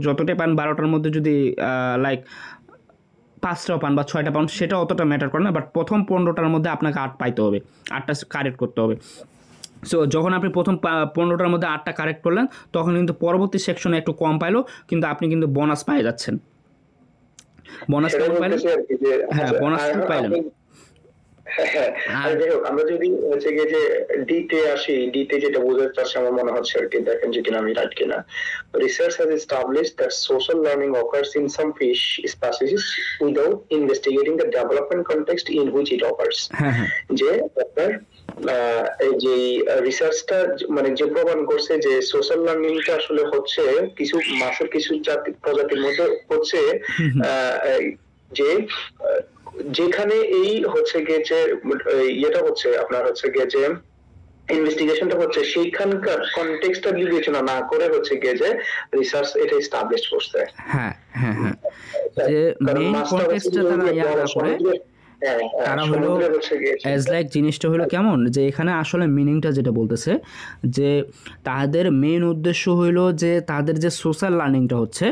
যতটা পান, 12টার মধ্যে যদি লাইক 5টা পান বা 6টা পান সেটা অতটা ম্যাটার করে না, বাট প্রথম 15টার মধ্যে আপনাকে 8 পাইতে হবে, 8টা কারেক্ট করতে হবে। সো যখন আপনি প্রথম 15টার মধ্যে 8টা কারেক্ট করলেন, তখন কিন্তু পরবর্তী সেকশনে একটু কম পাইলো, কিন্তু আপনি কিন্তু বোনাস পেয়ে যাচ্ছেন। বোনাস কেমন পাইলেন? হ্যাঁ, বোনাস পাইলেন। আমরা যদি হচ্ছে গিয়ে যে ডিতে আসি, ডিতে যেটা বোঝাতে চাচ্ছি আমার মনে হচ্ছে আর কি, দেখেন যে কিনা আমি রাইট কিনা। Research has established that social learning occurs in some fish species without investigating the development context in which it occurs. যে আপনার এই যে রিসার্চটা মানে যে প্রমাণ করছে যে সোশ্যাল লার্নিংটা আসলে হচ্ছে কিছু মাছের কিছু প্রজাতির মধ্যে হচ্ছে যে যেখানে এই হচ্ছে গিয়ে যে ইয়েটা হচ্ছে আপনার হচ্ছে গিয়ে যে ইনভেস্টিগেশনটা হচ্ছে সেইখানকার কনটেক্সটটা বিবেচনা না করে হচ্ছে গিয়ে যে রিসার্চ এটা এস্টাবলিশ করছে। হ্যাঁ হ্যাঁ হ্যাঁ, যে মেইন কনটেক্সটটা তারা না করে তারা হলো অ্যাজ লাইক জিনিসটা হলো কেমন, যে এখানে আসলে মিনিংটা যেটা বলতেছে যে তাদের মেইন উদ্দেশ্য হইলো যে তাদের যে সোশ্যাল লার্নিংটা হচ্ছে,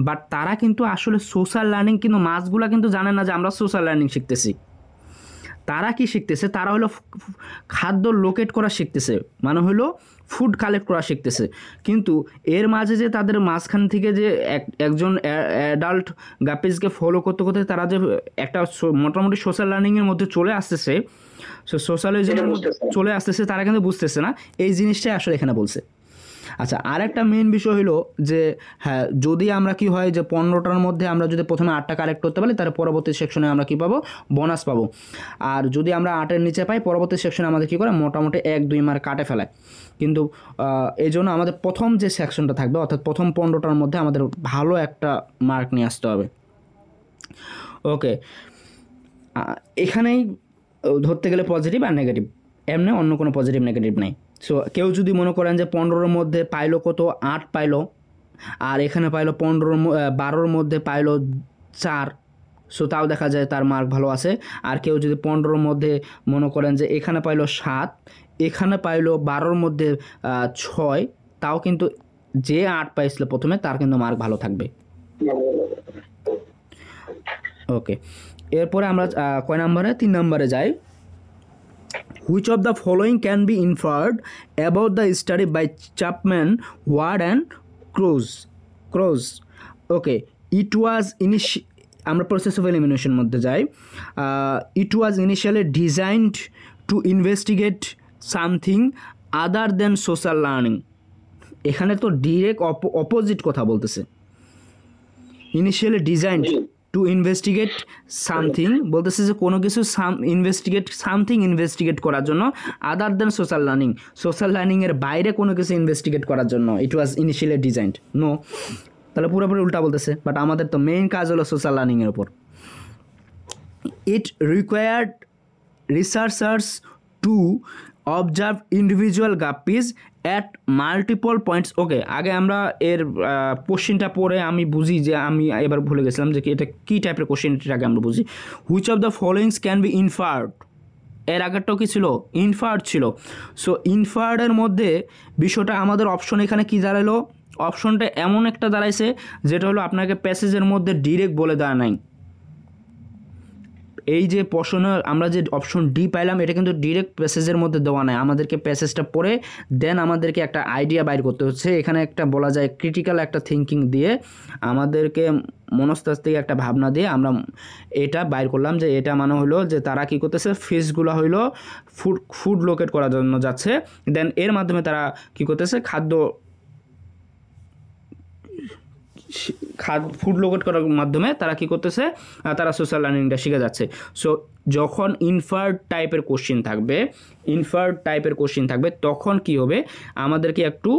বাট তারা কিন্তু আসলে সোশ্যাল লার্নিং কিন্তু মাছগুলা কিন্তু জানে না যে আমরা সোশ্যাল লার্নিং শিখতেছি। তারা কি শিখতেছে, তারা হলো খাদ্য লোকেট করা শিখতেছে, মানে হলো ফুড কালেক্ট করা শিখতেছে। কিন্তু এর মাঝে যে তাদের মাঝখান থেকে যে একজন অ্যাডাল্ট গাপিজকে ফলো করতে করতে তারা যে একটা মোটামুটি সোশ্যাল লার্নিংয়ের মধ্যে চলে আসতেছে, সোশ্যালিজমের মধ্যে চলে আসতেছে, তারা কিন্তু বুঝতেছে না। এই জিনিসটাই আসলে এখানে বলছে। আচ্ছা, আরেকটা মেইন বিষয় হলো যে হ্যাঁ, যদি আমরা কি হয় যে 15টার মধ্যে আমরা যদি প্রথমে 8টা কারেক্ট করতে পারি, তাহলে পরবর্তী সেকশনে আমরা কী পাবো, বোনাস পাবো। আর যদি আমরা 8-এর নিচে পাই, পরবর্তী সেকশনে আমাদের কী করে মোটামুটি 1-2 মার্ক কাটে ফেলায়। কিন্তু এই জন্য আমাদের প্রথম যে সেকশনটা থাকবে, অর্থাৎ প্রথম 15টার মধ্যে আমাদের ভালো একটা মার্ক নিয়ে আসতে হবে। ওকে, এখানেই ধরতে গেলে পজিটিভ আর নেগেটিভ এমনি অন্য কোনো পজিটিভ নেগেটিভ নাই। সো কেউ যদি মনে করেন যে 15-র মধ্যে পাইলো কত 8 পাইলো, আর এখানে পাইলো 12-র মধ্যে পাইলো 4, সো তাও দেখা যায় তার মার্ক ভালো আছে। আর কেউ যদি 15-র মধ্যে মনে করেন যে এখানে পাইলো 7, এখানে পাইলো 12-র মধ্যে 6, তাও কিন্তু যে 8 পাইছিল প্রথমে তার কিন্তু মার্ক ভালো থাকবে। ওকে, এরপরে আমরা কয় নাম্বারে, 3 নাম্বারে যাই। Which of the following can be inferred about the study by Chapman, Ward and Crouse? Okay, it was আমরা process of elimination মধ্যে যাই। It was initially designed to investigate something other than social learning. এখানে তো direct opposite কথা বলতেছে। Initially design to investigate something বলতেছে যে কোনো কিছু ইনভেস্টিগেট করার জন্য আদার দেন সোশ্যাল লার্নিংয়ের বাইরে কোনো কিছু ইনভেস্টিগেট করার জন্য ইট ওয়াজ ইনিশিয়ালি ডিজাইনড। নো, তাহলে পুরোপুরি উল্টা বলতেছে। বাট আমাদের তো মেইন কাজ হলো সোশ্যাল লার্নিংয়ের উপর। It required researchers to observe individual guppies at multiple points. Okay, আগে আমরা এর কোশ্চেনটা পড়ে আমি বুঝি যে আমি এবার ভুলে গেছিলাম যে এটা কী টাইপের কোশ্চেন, এটার আগে আমরা বুঝি। Which of the followings can be inferred, এর আগেরটাও কী ছিল, ইনফার্ড ছিল। সো ইনফার্ডের মধ্যে বিষয়টা আমাদের অপশন এখানে কী দাঁড়ালো, অপশনটা এমন একটা দাঁড়াইছে যেটা হলো আপনাকে প্যাসেজের মধ্যে ডিরেক্ট বলে দেওয়া নাই। এই যে প্রশ্ন আমরা যে অপশন ডি পাইলাম এটা কিন্তু ডিরেক্ট প্যাসেজের মধ্যে দেওয়া নাই, আমাদেরকে প্যাসেজটা পড়ে দেন আমাদেরকে একটা আইডিয়া বাইর করতে হচ্ছে। এখানে একটা বলা যায় ক্রিটিক্যাল একটা থিঙ্কিং দিয়ে আমাদেরকে মনস্তাত্ত্বিক একটা ভাবনা দিয়ে আমরা এটা বাইর করলাম যে এটা মানে হলো যে তারা কী করতেছে, ফিশগুলো হইলো ফুড লোকেট করার জন্য যাচ্ছে, দেন এর মাধ্যমে তারা কী করতেছে, ফুড লোকেট করার মাধ্যমে তারা কী করতেছে, তারা সোশ্যাল লার্নিংটা শিখে যাচ্ছে। সো যখন ইনফার্ড টাইপের কোশ্চেন থাকবে তখন কি হবে, আমাদেরকে একটু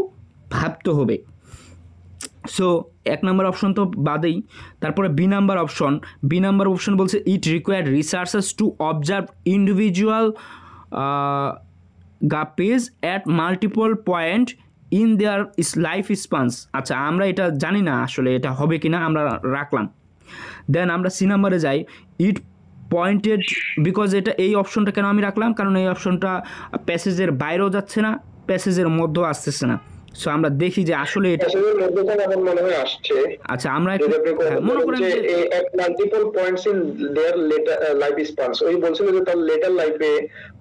ভাবতে হবে। সো 1 নম্বর অপশন তো বাদেই, তারপরে বি নাম্বার অপশন বলছে it required researchers to observe individual guppies at multiple point in their life spans. আচ্ছা, আমরা এটা জানি না আসলে এটা হবে কিনা, আমরা রাখলাম। দেন আমরা সি নাম্বারে যাই। ইট পয়েন্টেড, বিকজ এটা এই অপশনটা কেন আমি রাখলাম, কারণ এই অপশনটা প্যাসেজের বাইরেও যাচ্ছে না, প্যাসেজের মধ্যেও আসতেছে না। সো আমরা দেখি যে আসলে এটা মনে হয় আসছে। আচ্ছা, আমরা মনে করেন যে multiple points in their later life span. ওই বলছিল যে তার লেটার লাইফে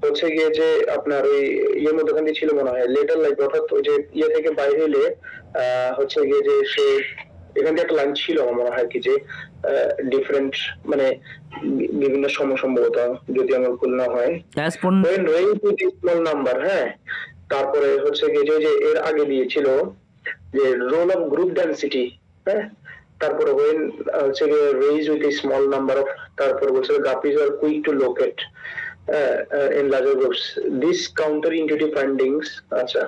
হচ্ছে গিয়ে যে আপনার ওই ইয়ের মধ্যখানে ছিল মনে হয় লেটার লাইফ, অর্থাৎ ওই যে ইয়ে থেকে বাইরে এলে হচ্ছে গিয়ে যে সে এখান থেকে একটা লাইন ছিল আমার মনে হয় কি যে ডিফারেন্ট মানে বিভিন্ন সময় সম্ভবত, যদি আমার ভুল না হয়, স্মল নাম্বার। হ্যাঁ, তারপরে হচ্ছে গিয়ে যে এর আগে দিয়েছিল যে রোল অফ গ্রুপ ডেনসিটি। হ্যাঁ, তারপরে when হচ্ছে গিয়ে raised with a small number of, তারপরে বলছে guppies are quick to locate in larger groups, this counterintuitive findings। আচ্ছা,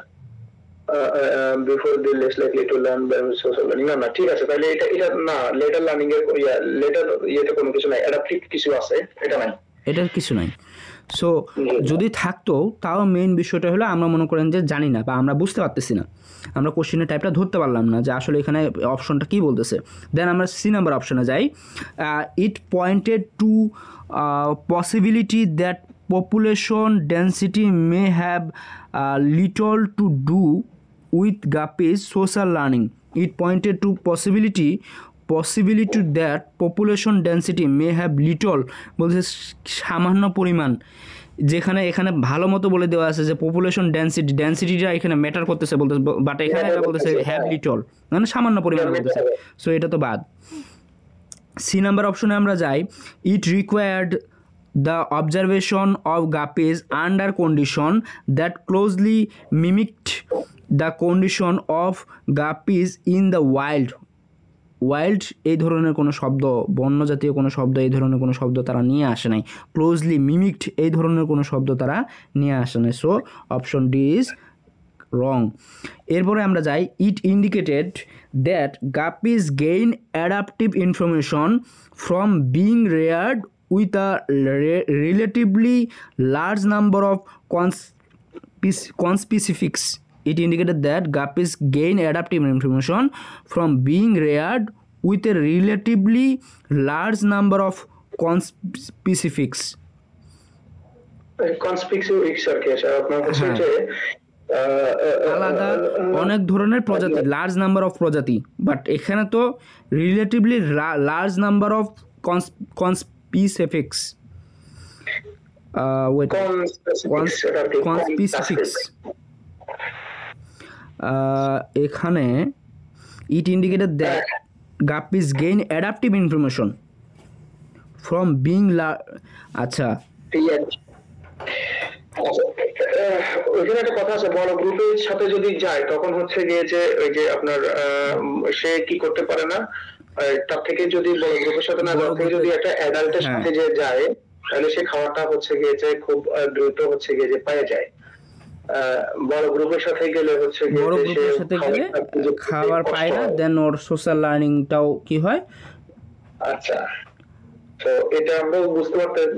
before they less likely to learn by social learning। না ঠিক আছে, তাহলে এটা না, লেটার লার্নিং এর লেটার ইয়েতে কোনো কিছু নাই, অ্যাডাপটিভ কিছু আছে, এটা নাই, এটার কিছু নাই। সো যদি থাকতো তাও মেইন বিষয়টা হলো আমরা মনে করেন যে জানি না বা আমরা বুঝতে পারতেছি না, আমরা কোশ্চেনের টাইপটা ধরতে পারলাম না যে আসলে এখানে অপশনটা কী বলতেছে। দেন আমরা সি নাম্বার অপশনে যাই। It pointed to possibility that population density may have little to do with guppies social learning. It pointed to possibility that population density may have little, বলছে সামান্য পরিমাণ, যেখানে এখানে ভালো মতো বলে দেওয়া আছে যে পপুলেশন ডেন্সিটিটা এখানে ম্যাটার করতেছে বলতেছে, বাট এখানে বলতেছে হ্যাভ লিটল, মানে সামান্য পরিমাণ বলতেছে। সো এটা তো বাদ। সি নাম্বার অপশনে আমরা যাই। It required the observation of guppies under condition that closely mimicked the condition of guppies in the wild. এই ধরনের কোনো শব্দ, বন্য জাতীয় কোনো শব্দ, এই ধরনের কোনো শব্দ তারা নিয়ে আসে নাই। ক্লোজলি মিমিকড এই ধরনের কোনো শব্দ তারা নিয়ে আসে নাই। So option D is wrong. এরপরে আমরা যাই। It indicated that guppies gain adaptive information from being reared with a relatively large number of conspecifics. It indicated that guppies gain adaptive information from being reared with a relatively large number of conspecifics. Conspicuous আর কি আপনার হচ্ছে যে আলাদা অনেক ধরনের প্রজাতি, large number of প্রজাতি, বাট এখানে তো relatively large number of conspecifics conspecifics এখানে it indicated that guppies gain adaptive information from being আচ্ছা ওইখানে একটা কথা আছে, বড় গ্রুপের সাথে যদি যায় তখন হচ্ছে গিয়ে যে ওই যে আপনার সে কি করতে পারে না, তার থেকে যদি বড় গ্রুপের সাথে না যাওয়ার থেকে যদি একটা অ্যাডাল্টের সাথে যে যায় তাহলে সে খাওয়াটা হচ্ছে গিয়ে যে খুব দ্রুত হচ্ছে গিয়ে যে পাওয়া যায়। বড় গ্রুপের সাথে গেলে হচ্ছে বড় গ্রুপের সাথে গেলে খাবার পায় না, দেন ওর সোশ্যাল লার্নিংটাও কি হয়। আচ্ছা, তো এটা আমরা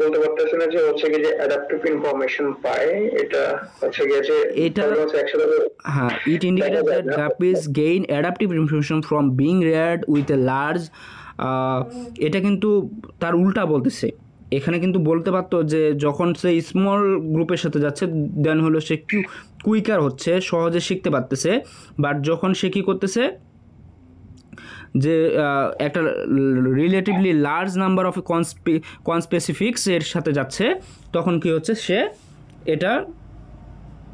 বলতে পারতেছি না যে হচ্ছে কি যে অ্যাডাপটিভ ইনফরমেশন পায়, এটা হচ্ছে কি যে এটা হ্যাঁ, it indicated that guppies gain adaptive information from being reared with a large, এটা কিন্তু তার উল্টা বলতেছে। এখানে কিন্তু বলতে পারতো যে যখন সে স্মল গ্রুপের সাথে যাচ্ছে দেন হলো সে কুইকার হচ্ছে, সহজে শিখতে পারতেছে, বাট যখন সে কী করতেছে যে একটা রিলেটিভলি লার্জ নাম্বার অফ কনস্পেসিফিক্স এর সাথে যাচ্ছে তখন কি হচ্ছে, সে এটা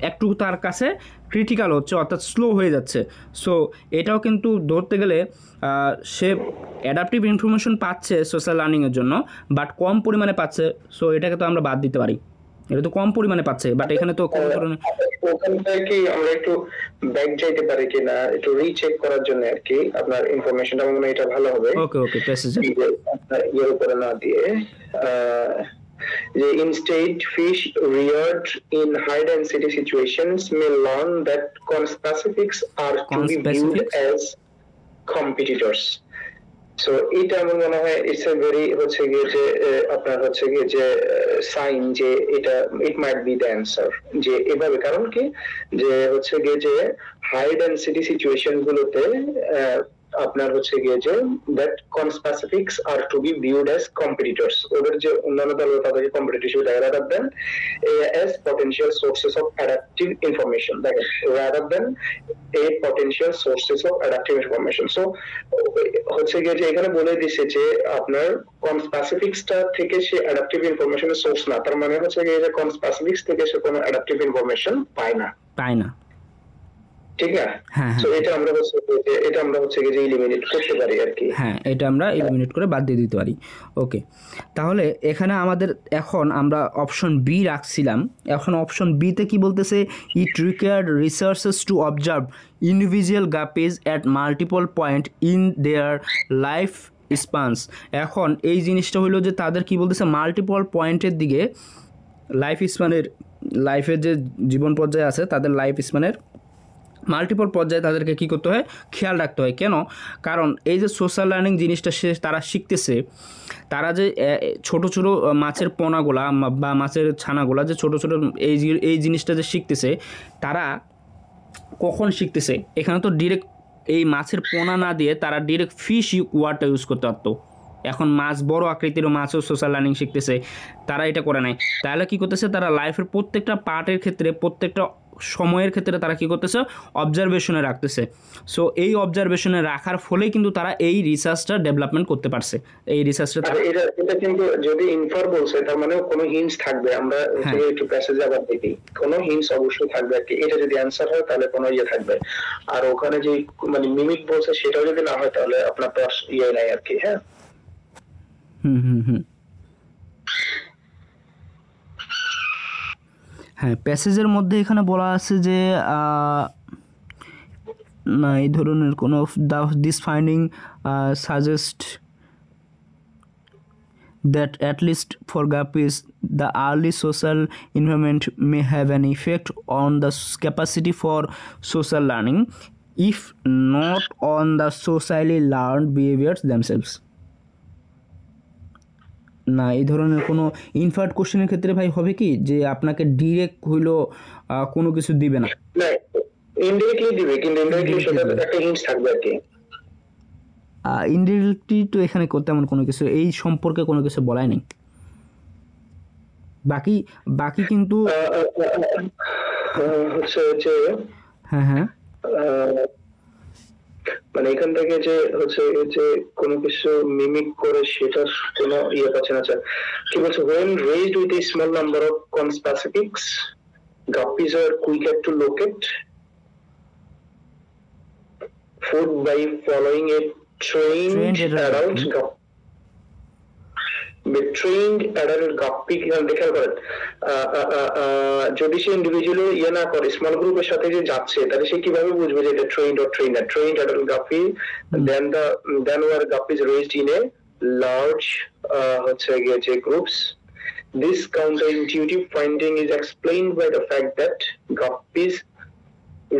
একটু তার কাছে ক্রিটিক্যাল হচ্ছে, অর্থাৎ স্লো হয়ে যাচ্ছে। সো এটাও কিন্তু ধরতে গেলে সে অ্যাডাপটিভ ইনফরমেশন পাচ্ছে সোশ্যাল লার্নিংয়ের জন্য, বাট কম পরিমাণে পাচ্ছে। সো এটাকে তো আমরা বাদ দিতে পারি, এটা তো কম পরিমাণে পাচ্ছে, বাট এখানে তো কম ধরনের। ওখানটা কি আমরা একটু ব্যাক যাইতে পারি কিনা একটু রিচেক করার জন্য আর কি, আপনার ইনফরমেশনটা মনে হয় এটা ভালো হবে। ওকে ওকে, প্যাসেজ এর উপরে না দিয়ে যে instead fish reared in high density situations may learn that conspecifics are to be viewed as competitors. So এটা আমার মনে হয় ইটস এ ভেরি হচ্ছে গিয়ে যে আপনার হচ্ছে গিয়ে যে সাইন যে এটা ইট মাইট বি দ্য অ্যান্সার, যে এভাবে। কারণ কি যে হচ্ছে গিয়ে যে হাই ডেনসিটি সিচুয়েশন গুলোতে আপনার হচ্ছে গিয়ে যে that conspecifics are to be viewed as competitors, ওদের যে অন্যান্য দল তাদেরকে কম্পিটিটর হিসেবে দেখা rather than as potential sources of adaptive information, দেখেন rather than a potential sources of adaptive information. So হচ্ছে গিয়ে যে এখানে বলে দিছে যে আপনার কনস্পেসিফিক্সটা থেকে সে অ্যাডাপটিভ ইনফরমেশনের সোর্স না, তার মানে হচ্ছে গিয়ে যে কনস্পেসিফিক্স থেকে সে কোনো অ্যাডাপটিভ ইনফরমেশন পায় না। ঠিক না? সো এটা আমরা হচ্ছে যে এলিমিনেট করতে পারি আর কি। হ্যাঁ, এটা আমরা এলিমিনেট করে বাদ দিয়ে দিতে পারি। ওকে, তাহলে এখানে আমাদের এখন আমরা অপশন বি রাখছিলাম, এখন অপশন বিতে কি বলতেছে, it required researches to observe individual guppies at multiple point in their life spans. এখন এই জিনিসটা হলো যে তাদের কি বলতেছে, মাল্টিপল পয়েন্টের দিকে লাইফের যে জীবন পর্যায়ে আছে তাদের লাইফ স্প্যানের মাল্টিপল পর্যায়ে তাদেরকে কী করতে হয়, খেয়াল রাখতে হয়। কেন? কারণ এই যে সোশ্যাল লার্নিং জিনিসটা তারা শিখতেছে, তারা যে ছোটো ছোটো মাছের পোনাগুলা বা মাছের ছানাগুলা যে ছোটো ছোটো এই জিনিসটা যে শিখতেছে, তারা কখন শিখতেছে, এখানে তো ডিরেক্ট এই মাছের পোনা না দিয়ে তারা ডিরেক্ট ফিশ ওয়ার্ডটা ইউজ করতে পারতো। এখন মাছ বড় আকৃতির মাছও সোশ্যাল লার্নিং শিখতেছে, তারা এটা করে নাই। তাহলে কী করতেছে, তারা লাইফের প্রত্যেকটা পার্টের ক্ষেত্রে প্রত্যেকটা সময়ের ক্ষেত্রে তারা কী করতেছে, অবজারভেশনে রাখতেছে। সো এই অবজারভেশনে রাখার ফলেই কিন্তু তারা এই রিসার্চটা ডেভেলপমেন্ট করতে পারছে। এই রিসার্চটা এটা কিন্তু যদি ইনফার বলছে তার মানে কোনো হিন্টস থাকবে, আমরা একটু প্যাসেজ আবার দেখি, কোনো হিন্টস অবশ্যই থাকবে আর কি। এটা যদি অ্যানসার হয় তাহলে কোনো ইয়ে থাকবে, আর ওখানে যে মানে মিমিক বলছে সেটাও যদি না হয় তাহলে আপনার তো ইয়ে নাই আর কি। হ্যাঁ, হ্যাঁ, প্যাসেজের মধ্যে এখানে বলা আছে যে না, এই ধরনের কোনো this finding suggest that at least for guppies the early social environment may have an effect on the capacity for social learning if not on the socially learned behaviors themselves. না, এই ধরনের কোনো ইনফার্ট কোশ্চেনের ক্ষেত্রে ভাই হবে কি যে আপনাকে ডিরেক্ট হইলো কোনো কিছু দিবে না, না ইনডিরেক্টলি দিবে, কিন্তু ইনডিরেক্টলি সেটা একটা হিন্ট থাকবে আর কি। ইনডিরেক্টলি তো এখানে তেমন কোনো কিছু এই সম্পর্কে কোনো কিছু বলাই নেই। বাকি বাকি কিন্তু হচ্ছে যে হ্যাঁ হ্যাঁ মানে এখান থেকে যে হচ্ছে যে কোনো কিছু মিমিক করে সেটা কোনো ইয়ে পাচ্ছে না। আচ্ছা কি বলছে, when raised with a small number of conspecifics, guppies are quicker to locate food by following a trained adult guppy। খেয়াল করেন যদি সে ইন্ডিভিজুয়ালি ইয়ে না করে, স্মল গ্রুপের সাথে যে যাচ্ছে, তাহলে সে কিভাবে বুঝবে যে এটা trained or trainer? Trained adult guppy than were guppies raised in a large হচ্ছে গিয়ে যে groups. This counterintuitive finding is explained by the fact that guppies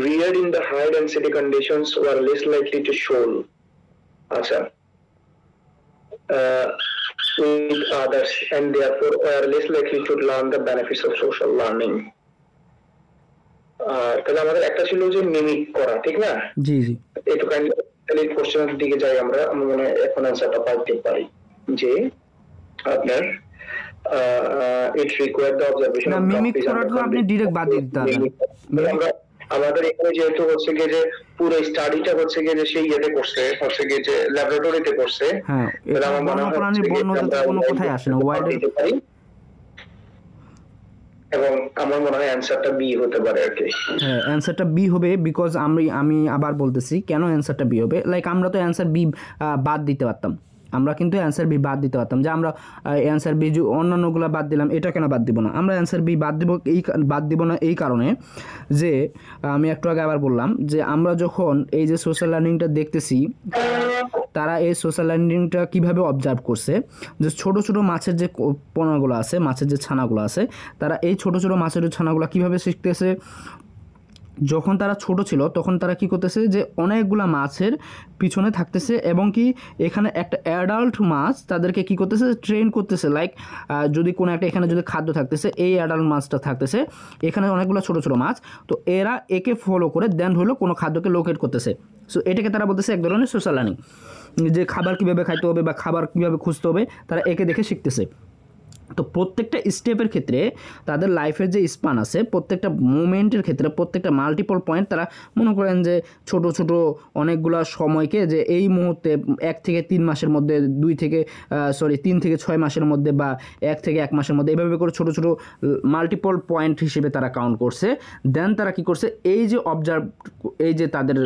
reared in the high density conditions were less likely to shoal acha with others and therefore were less likely to learn the benefits of social learning। তাহলে আমাদের একটা ছিল যে mimic করা, ঠিক না? জি জি, একটু kindly কোশ্চেনের দিকে যাই আমরা মনে হয় এখন অ্যান্সারটা পাইতে পারি যে আপনার it required the observation না, of মিমিক করাটা আপনি ডাইরেক্ট বাদ দিতে পারবেন। আমাদের এখানে যেহেতু হচ্ছে গিয়ে যে পুরো স্টাডিটা হচ্ছে গিয়ে যে সেই ইয়েতে করছে, হচ্ছে গিয়ে যে ল্যাবরেটরিতে করছে, হ্যাঁ, এটা আমার মনে হয় বর্ণনাতে কোনো কথাই আসে না, ওয়াইল্ড এবং আমার মনে হয় অ্যানসারটা বি হতে পারে আর কি। হ্যাঁ, অ্যানসারটা বি হবে, বিকজ আমি আবার বলতেছি কেন অ্যানসারটা বি হবে। লাইক আমরা তো অ্যানসার বি বাদ দিতে পারতাম, আমরা কিন্তু অ্যান্সার বি বাদ দিতে পারতাম, যে আমরা অ্যান্সার বি অন্যান্যগুলো বাদ দিলাম, এটা কেন বাদ দিব না? আমরা অ্যান্সার বি বাদ দিব না এই কারণে যে আমি একটু আগে আবার বললাম যে আমরা যখন এই যে সোশ্যাল লার্নিংটা দেখতেছি, তারা এই সোশ্যাল লার্নিংটা কীভাবে অবজার্ভ করছে, যে ছোট ছোট মাছের যে পোনাগুলো আছে, মাছের যে ছানাগুলো আছে, তারা এই ছোট ছোট মাছের ছানাগুলো কীভাবে শিখতেছে। যখন তারা ছোট ছিল তখন তারা কি করতেছে, যে অনেকগুলা মাছের পিছনে থাকতেছে এবং কি এখানে একটা অ্যাডাল্ট মাছ তাদেরকে কি করতেছে, ট্রেন করতেছে। লাইক যদি কোনো একটা এখানে যদি খাদ্য থাকতেছে, এই অ্যাডাল্ট মাছটা থাকতেছে, এখানে অনেকগুলো ছোট ছোট মাছ, তো এরা একে ফলো করে দেন হলো কোনো খাদ্যকে লোকেট করতেছে। সো এটাকে তারা বলতেছে এক ধরনের সোশ্যাল লার্নিং, যে খাবার কীভাবে খাইতে হবে বা খাবার কীভাবে খুঁজতে হবে তারা একে দেখে শিখতেছে। তো প্রত্যেকটা স্টেপের ক্ষেত্রে তাদের লাইফের যে স্পান আছে, প্রত্যেকটা মুভমেন্টের ক্ষেত্রে প্রত্যেকটা মাল্টিপল পয়েন্ট তারা মনে করেন যে ছোট ছোট অনেকগুলো সময়কে, যে এই মুহূর্তে 1 থেকে 3 মাসের মধ্যে 3 থেকে 6 মাসের মধ্যে বা 1 থেকে 1 মাসের মধ্যে, এভাবে করে ছোট ছোট মাল্টিপল পয়েন্ট হিসেবে তারা কাউন্ট করছে। দেন তারা কি করছে, এই যে অবজার্ভ, এই যে তাদের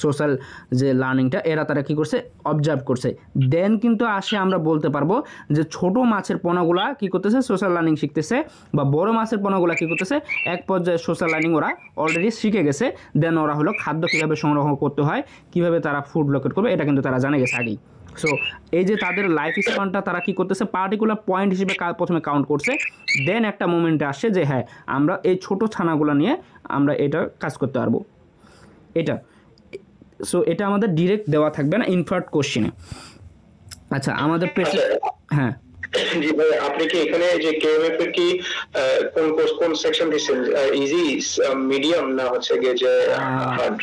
সোশ্যাল যে লার্নিংটা এরা তারা কি করছে, অবজার্ভ করছে। দেন কিন্তু আসে আমরা বলতে পারবো যে ছোট মাছের পোনাগুলা কি করতেছে, সোশ্যাল লার্নিং শিখতেছে, বা বড় মাছের পোনাগুলা কি করতেছে, এক পর্যায়ে সোশ্যাল লার্নিং ওরা অলরেডি শিখে গেছে। দেন ওরা হলো খাদ্য কীভাবে সংগ্রহ করতে হয়, কীভাবে তারা ফুড লোকেট করবে, এটা কিন্তু তারা জানে গেছে আগেই। সো এই যে তাদের লাইফ স্পানটা তারা কি করতেছে, পার্টিকুলার পয়েন্ট হিসেবে প্রথমে কাউন্ট করছে। দেন একটা মোমেন্টে আসছে যে হ্যাঁ আমরা এই ছোট ছানাগুলো নিয়ে আমরা এটা কাজ করতে পারবো, এটা। সো এটা আমাদের ডিরেক্ট দেওয়া থাকবে না ইনফার্ট কোশ্চেনে। আচ্ছা আমাদের পেশে, হ্যাঁ জি ভাই, আপনি কি এখানে যে কেএমএফ এর কি কোন সেকশন দিচ্ছেন, ইজি, মিডিয়াম, না হচ্ছে গিয়ে যে হার্ড?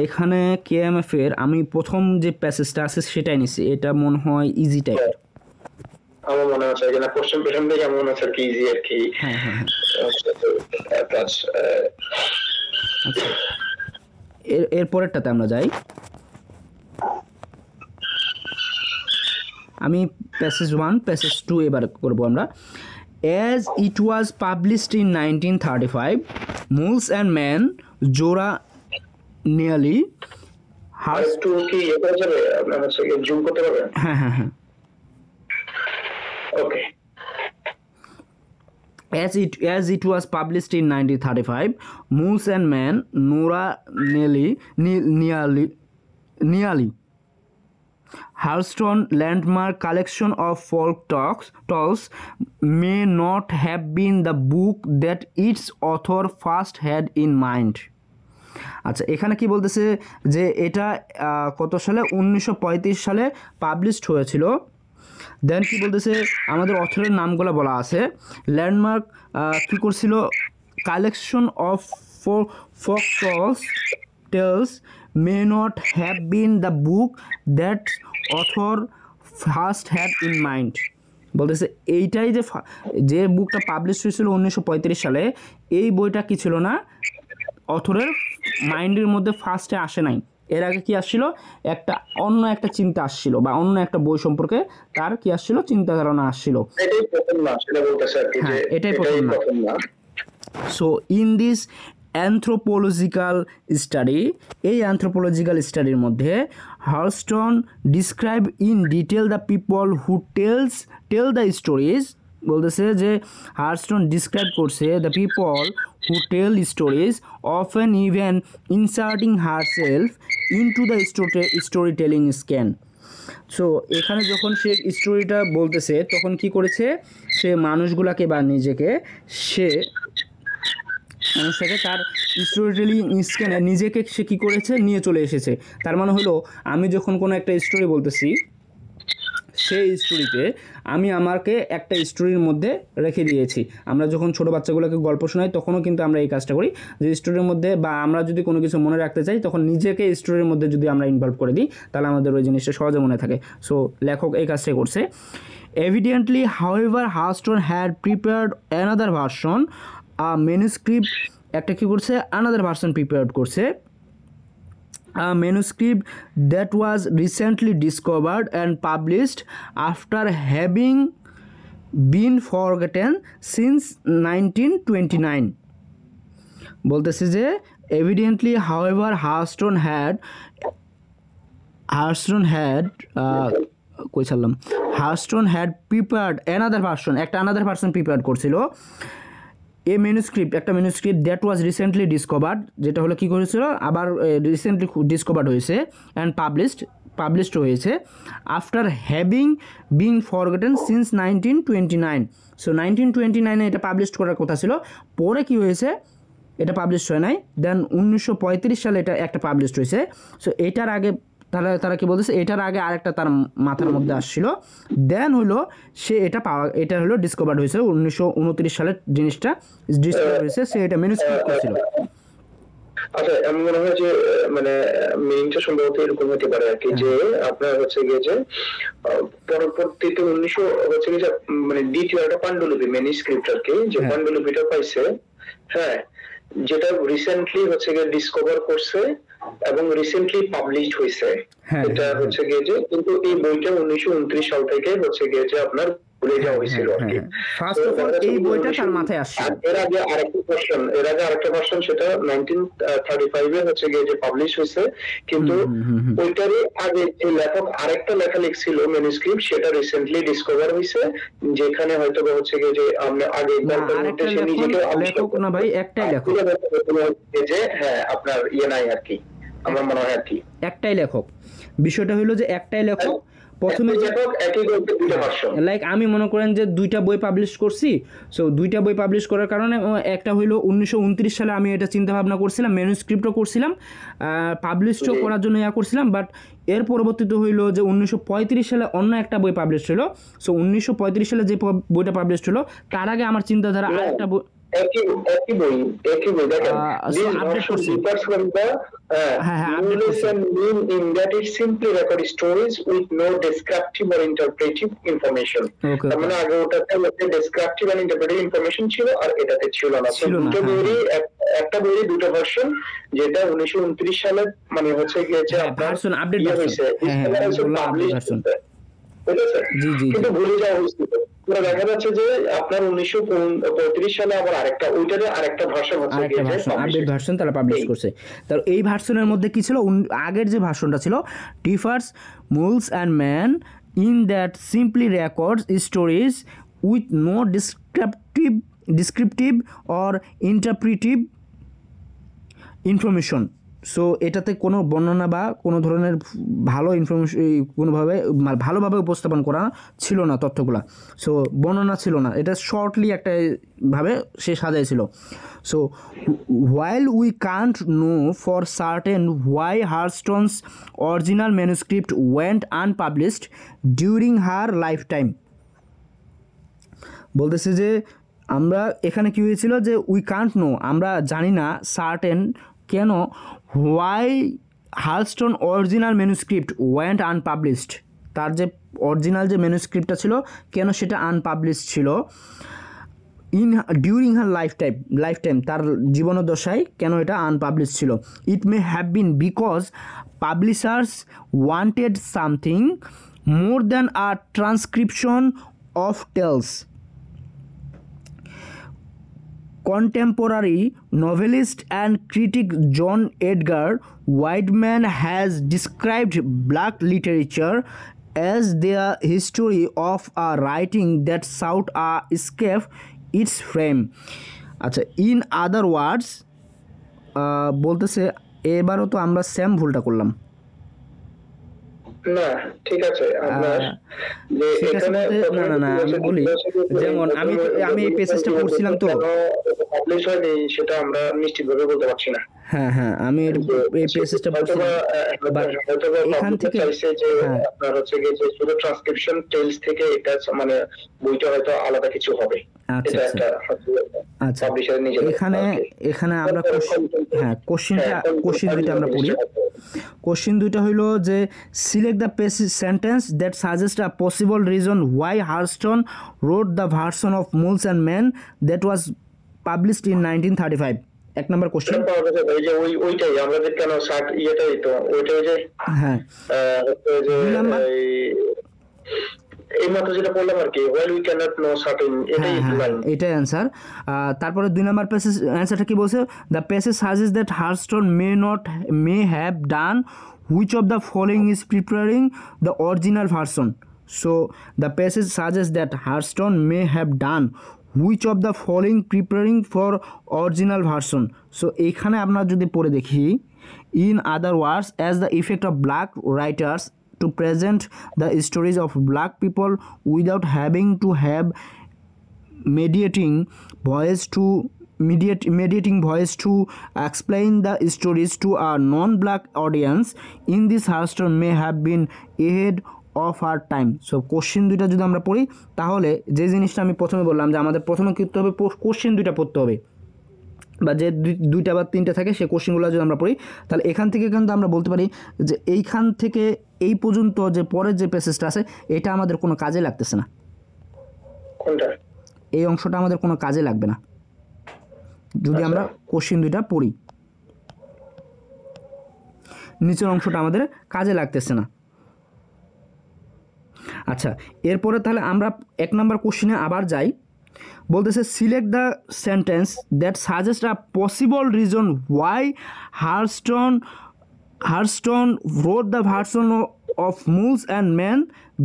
এখানে কেএমএফ এর আমি প্রথম যে প্যাসেজটা আছে সেটাই নিছি, এটা মনে হয় ইজি টাইপের। আমার মনে হচ্ছে যে না, কোশ্চেন পেছন থেকে মনে হচ্ছে কি ইজি আর কি। হ্যাঁ হ্যাঁ হ্যাঁ, আচ্ছা এর পরেরটাতে আমরা যাই। আমি প্যাসেজ 1 প্যাসেজ 2 এবার করব আমরা। As it was published in 1935, Moles and Man Jora nearly has to কি এটা যাবে আপনার হচ্ছে জুম করতে পারবেন? হ্যাঁ হ্যাঁ হ্যাঁ, ওকে। As it was published in 1935, Moose and Man Nora nearly Hurston landmark collection of folk tales may not have been the book that its author first had in mind. আচ্ছা এখানে কি বলতেছে যে এটা কত সালে, 1935 সালে পাবলিশড হয়েছিল। দেন কি বলতেছে আমাদের অথরের নামগুলো বলা আছে। ল্যান্ডমার্ক কী করছিল, collection of folk tales may not have been the book that author first had in mind. বলতেছে এইটাই যে বুকটা পাবলিশ হয়েছিল 1935 সালে, এই বইটা কি ছিল না, অথরের মাইন্ডের মধ্যে ফার্স্টে আসে নাই। এর আগে কি আসছিল, অন্য একটা চিন্তা আসছিল, বা অন্য একটা বই সম্পর্কে তার কি আসছিল, চিন্তা ধারণা আসছিল। এটাই প্রথম না। So in this anthropological study, এই অ্যানথ্রোপোলজিক্যাল স্টাডির মধ্যে Hurston describe in detail the people who tell the stories. বলতেছে যে হার্স্টন ডিসক্রাইব করছে the people who tell stories, often even inserting herself into the storytelling scene. So এখানে যখন সে স্টোরিটা বলতেছে তখন কি করেছে, সে মানুষগুলাকে বা নিজেকে তার স্টোরি টেলিং স্ক্যানে নিজেকে সে কী করেছে, নিয়ে চলে এসেছে। তার মানে হলো আমি যখন কোনো একটা স্টোরি বলতেছি, সেই স্টোরিতে আমি আমাকে একটা স্টোরির মধ্যে রেখে দিয়েছি। আমরা যখন ছোটো বাচ্চাগুলোকে গল্প শোনাই তখনও কিন্তু আমরা এই কাজটা করি, যে স্টোরির মধ্যে বা আমরা যদি কোনো কিছু মনে রাখতে চাই তখন নিজেকে স্টোরির মধ্যে যদি আমরা ইনভলভ করে দিই তাহলে আমাদের ওই জিনিসটা সহজে মনে থাকে। সো লেখক এই কাজটাই করছে। Evidently however Hurston had prepared another version, manuscript একটা কী করছে, আনাদার ভার্সন প্রিপেয়ার্ড করছে, a manuscript that was recently discovered and published after having been forgotten since 1929. বলতেছে যে evidently however Harston had prepared another version prepared করছিল, এ manuscript একটা manuscript that was recently discovered, যেটা হলো কী করেছিল, আবার রিসেন্টলি ডিসকভার্ড হয়েছে, অ্যান্ড পাবলিশড হয়েছে, after having been forgotten since 1929। So 1929 এটা পাবলিশ করার কথা ছিল, পরে কি হয়েছে, এটা পাবলিশ হয় নাই, দেন 1935 সালে এটা একটা পাবলিশ হয়েছে। সো এটার আগে তারা কি বলতেছে, এটার আগে আরেকটা তার মাথার মধ্যে আসছিল, দেন হলো সে এটা হলো ডিসকভার্ড হয়েছে 1929 সালের জিনিসটা ডিসকভার হয়েছে, সে এটা ম্যানুস্ক্রিপ্ট করছিল। আচ্ছা, আমি মনে হয় যে মানে মেইনটা সম্ভবত এরকম হতে পারে আর কি, যে আপনার হচ্ছে গিয়ে যে পরবর্তীতে 1900 হচ্ছে গিয়ে মানে দ্বিতীয় একটা পাণ্ডুলিপি ম্যানুস্ক্রিপ্ট আর কি, যে পাণ্ডুলিপিটা পাইছে, হ্যাঁ, যেটা রিসেন্টলি হচ্ছে গিয়ে ডিসকভার করছে এবং রিসেন্টলি পাবলিশড হয়েছে, এটা হচ্ছে গিয়ে যে, কিন্তু এই বইটা 1929 সাল থেকে হচ্ছে গিয়ে যে আপনার ভুলে যাওয়া হয়েছিল আর কি। ফার্স্ট অফ অল এই বইটা তার মাথায় আসছে। এর আগে আরেকটা ভার্সন সেটা 1935 এ হচ্ছে গিয়ে যে পাবলিশ হয়েছে, কিন্তু ওইটারই আগে যে লেখক আরেকটা লেখা লিখছিল ম্যানুস্ক্রিপ্ট, সেটা রিসেন্টলি ডিসকভার হয়েছে, যেখানে হয়তো হচ্ছে গিয়ে যে আমরা আগে গল্পের মধ্যে সে নিজেকে লেখক না ভাই, একটাই লেখক, যে হ্যাঁ আপনার ইয়ে নাই আর কি, আমার মনে হয় আর কি একটাই লেখক। বিষয়টা হলো যে একটাই লেখক, প্রথমে লাইক আমি মনে করেন যে দুইটা বই পাবলিশ করছি, সো দুইটা বই পাবলিশ করার কারণে একটা হইলো 1929 সালে আমি এটা চিন্তা ভাবনা করছিলাম, ম্যানুস্ক্রিপ্টও করছিলাম, পাবলিশও করার জন্য করছিলাম, বাট এর পরবর্তীতে হইলো যে 1935 সালে অন্য একটা বই পাবলিশ হলো। সো 1935 সালে যে বইটা পাবলিশ হলো তার আগে আমার চিন্তাধারা আরেকটা বই একই বই দেখেন, আপডেট করছি, in that it simply record stories with no descriptive or interpretive information. তার মানে আগে ওটাতে descriptive and interpretive information ছিল, আর এটাতে ছিল না। দুটো বইয়েরই একটা বইয়ের দুটো ভার্সন, যেটা 1929 সালে মানে হচ্ছে গিয়েছে ভার্সন আপডেট হয়েছে, কিন্তু ভুলে যাওয়া হয়েছিল। দেখা যাচ্ছে যে আপনার 1935 সালে আবার আরেকটা ভার্সন আপডেট ভার্সন তারা পাবলিশ করছে। তার এই ভার্সনের মধ্যে কি ছিল, আগের যে ভার্সনটা ছিল, differs Mules and Men in that simply records stories with no descriptive or interpretive information. So এটাতে কোনো বর্ণনা বা কোনো ধরনের ভালো ইনফরমেশন ভালোভাবে উপস্থাপন করা ছিল না তথ্যগুলা, সো বর্ণনা ছিল না, এটা শর্টলি একটা ভাবে সে সাজাইছিল। So while we can't know for certain why Hurston's original manuscript went unpublished during her lifetime, বলতেছে যে আমরা এখানে কি হয়েছিল যে উই কান্ট নো, আমরা জানি না সার্টেন কেন, why Hurston original manuscript went unpublished, তার যে অরিজিনাল যে ম্যানুস্ক্রিপ্টটা ছিল কেন সেটা আনপাবলিশ ছিল ডিউরিং হার লাইফটাইম তার জীবনদশায় কেন এটা আনপাবলিশ ছিল। It may have been because publishers wanted something more than a transcription of tales. Contemporary novelist and critic John Edgar Wideman has described black literature as the history of a writing that sought to escape its frame. আচ্ছা, in other words বলতেছে, এবারও তো আমরা same ভুলটা করলাম না, ঠিক আছে আপনার যে এখানে না আমি বলি, যেমন আমি এই পেজটা পড়ছিলাম তো পাবলিশ হয়নি সেটা আমরা নিশ্চিতভাবে বলতে পারছি না। হ্যাঁ আমি এই পেজটা পড়ছিলাম, এখান থেকে চাইছে যে আপনার হচ্ছে যে শুধু ট্রান্সক্রিপশন টেলস থেকে এটা মানে বইটা হয়তো আলাদা কিছু হবে। আচ্ছা এখানে আমরা কোশ্চেন দুইটা আমরা পড়ি। কোশ্চেন দুইটা হইল যে select the sentence that suggest a possible reason why Hurston wrote the version of Mules and Man that was published in 1935। এক নম্বর কোশ্চেন ওইটাই আমরা যে কেন ইয়েটাই তো ওইটাই যে দুই নাম্বার এইমাত্র যেটা বললাম আর কি, while we cannot know certain, এটাই অ্যান্সার। তারপরে দুই নাম্বার প্যাসেজ অ্যান্সারটা কি বলছে, the passage suggest that Hurston may have done which of the following is preparing the original version. So the passage suggest that Hurston may have done which of the following preparing for original version. So এইখানে আমরা যদি পড়ে দেখি, in other words as the effect of black writers to present the stories of black people without having to have mediating voice to explain the stories to a non-black audience. In this, Hurston may have been ahead of our time. So question দুইটা যদি আমরা পড়ি তাহলে যে জিনিসটা আমি প্রথমে বললাম যে আমাদের প্রথমে কি করতে হবে, কোশ্চেন দুইটা পড়তে হবে, বা যে দুইটা বা তিনটা থাকে সেই কোশ্চেনগুলো যদি আমরা পড়ি তাহলে এখান থেকে কিন্তু আমরা বলতে পারি যে এইখান থেকে এই পর্যন্ত যে পরের যে প্যাসেজটা আছে এটা আমাদের কোনো কাজে লাগতেছে না। কোনটা? এই অংশটা আমাদের কোনো কাজে লাগবে না যদি আমরা কোশ্চেন দুইটা পড়ি, নিচের অংশটা আমাদের কাজে লাগতেছে না। আচ্ছা, এরপরে তাহলে আমরা এক নম্বর কোশ্চেনে আবার যাই। বলতেছে select the sentence that suggest a possible reason why Hurston wrote the version of Mules and Man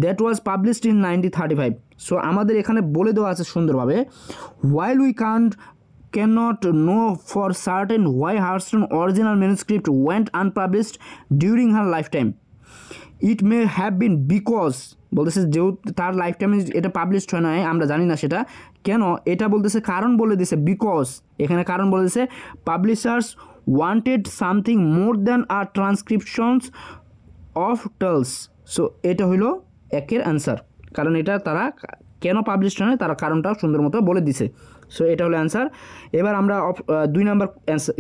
that was published in 1935। So আমাদের এখানে বলে দেওয়া আছে সুন্দরভাবে, while we cannot know for certain why Hurston's original manuscript went unpublished during her lifetime. It may have been because বলতেছে যেহেতু তার life টাইমে এটা পাবলিশড হয় নাই, আমরা জানি না সেটা কেন, এটা বলতেছে কারণ বলে দিছে, বিকজ এখানে কারণ বলে দিছে publishers wanted something more than a transcriptions of tales. So এটা হইলো একের অ্যান্সার, কারণ এটা তারা কেন পাবলিশড হয় না তারা কারণটা সুন্দর মতো বলে দিছে। সো এটা হলো অ্যান্সার। এবার আমরা দুই নাম্বার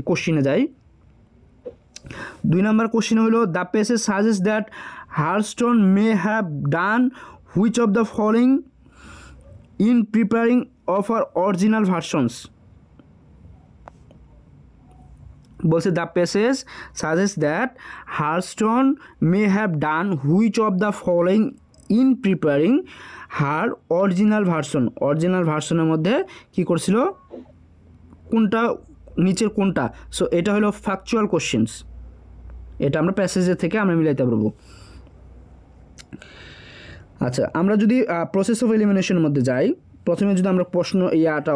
কোশ্চিনে যাই। দুই নাম্বার কোশ্চিন হলো the passage suggest that Hurston may have done which of the following in preparing of her original versions. বলছে the passage suggest that Hurston may have done which of the following in preparing her original version. Original ভার্সনের মধ্যে কি করছিল, কোনটা নিচের কোনটা। So এটা হলো ফ্যাকচুয়াল কোশ্চেন্স, এটা আমরা প্যাসেজের থেকে আমরা মিলাইতে পারবো। আচ্ছা, আমরা যদি প্রসেস অফ এলিমিনেশনের মধ্যে যাই, প্রথমে যদি আমরা প্রশ্ন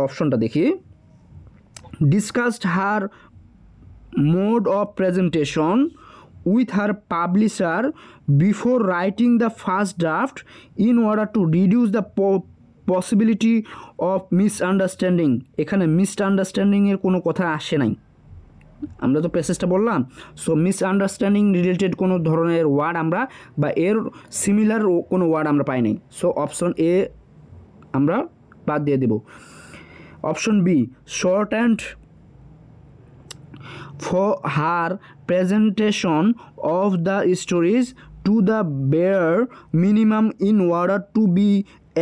অপশনটা দেখি, discussed her mode of presentation with her publisher before writing the first draft in order to reduce the possibility of misunderstanding. এখানে misunderstanding এর কোনো কথা আসে নাই, আমরা তো প্যাসেজটা বললাম। সো মিসআন্ডারস্ট্যান্ডিং রিলেটেড কোনো ধরনের ওয়ার্ড আমরা বা এর সিমিলার কোনো ওয়ার্ড আমরা পাই নাই। সো অপশন এ আমরা বাদ দিয়ে দেব। Option B, short and for her presentation of the stories to the bare minimum in order to be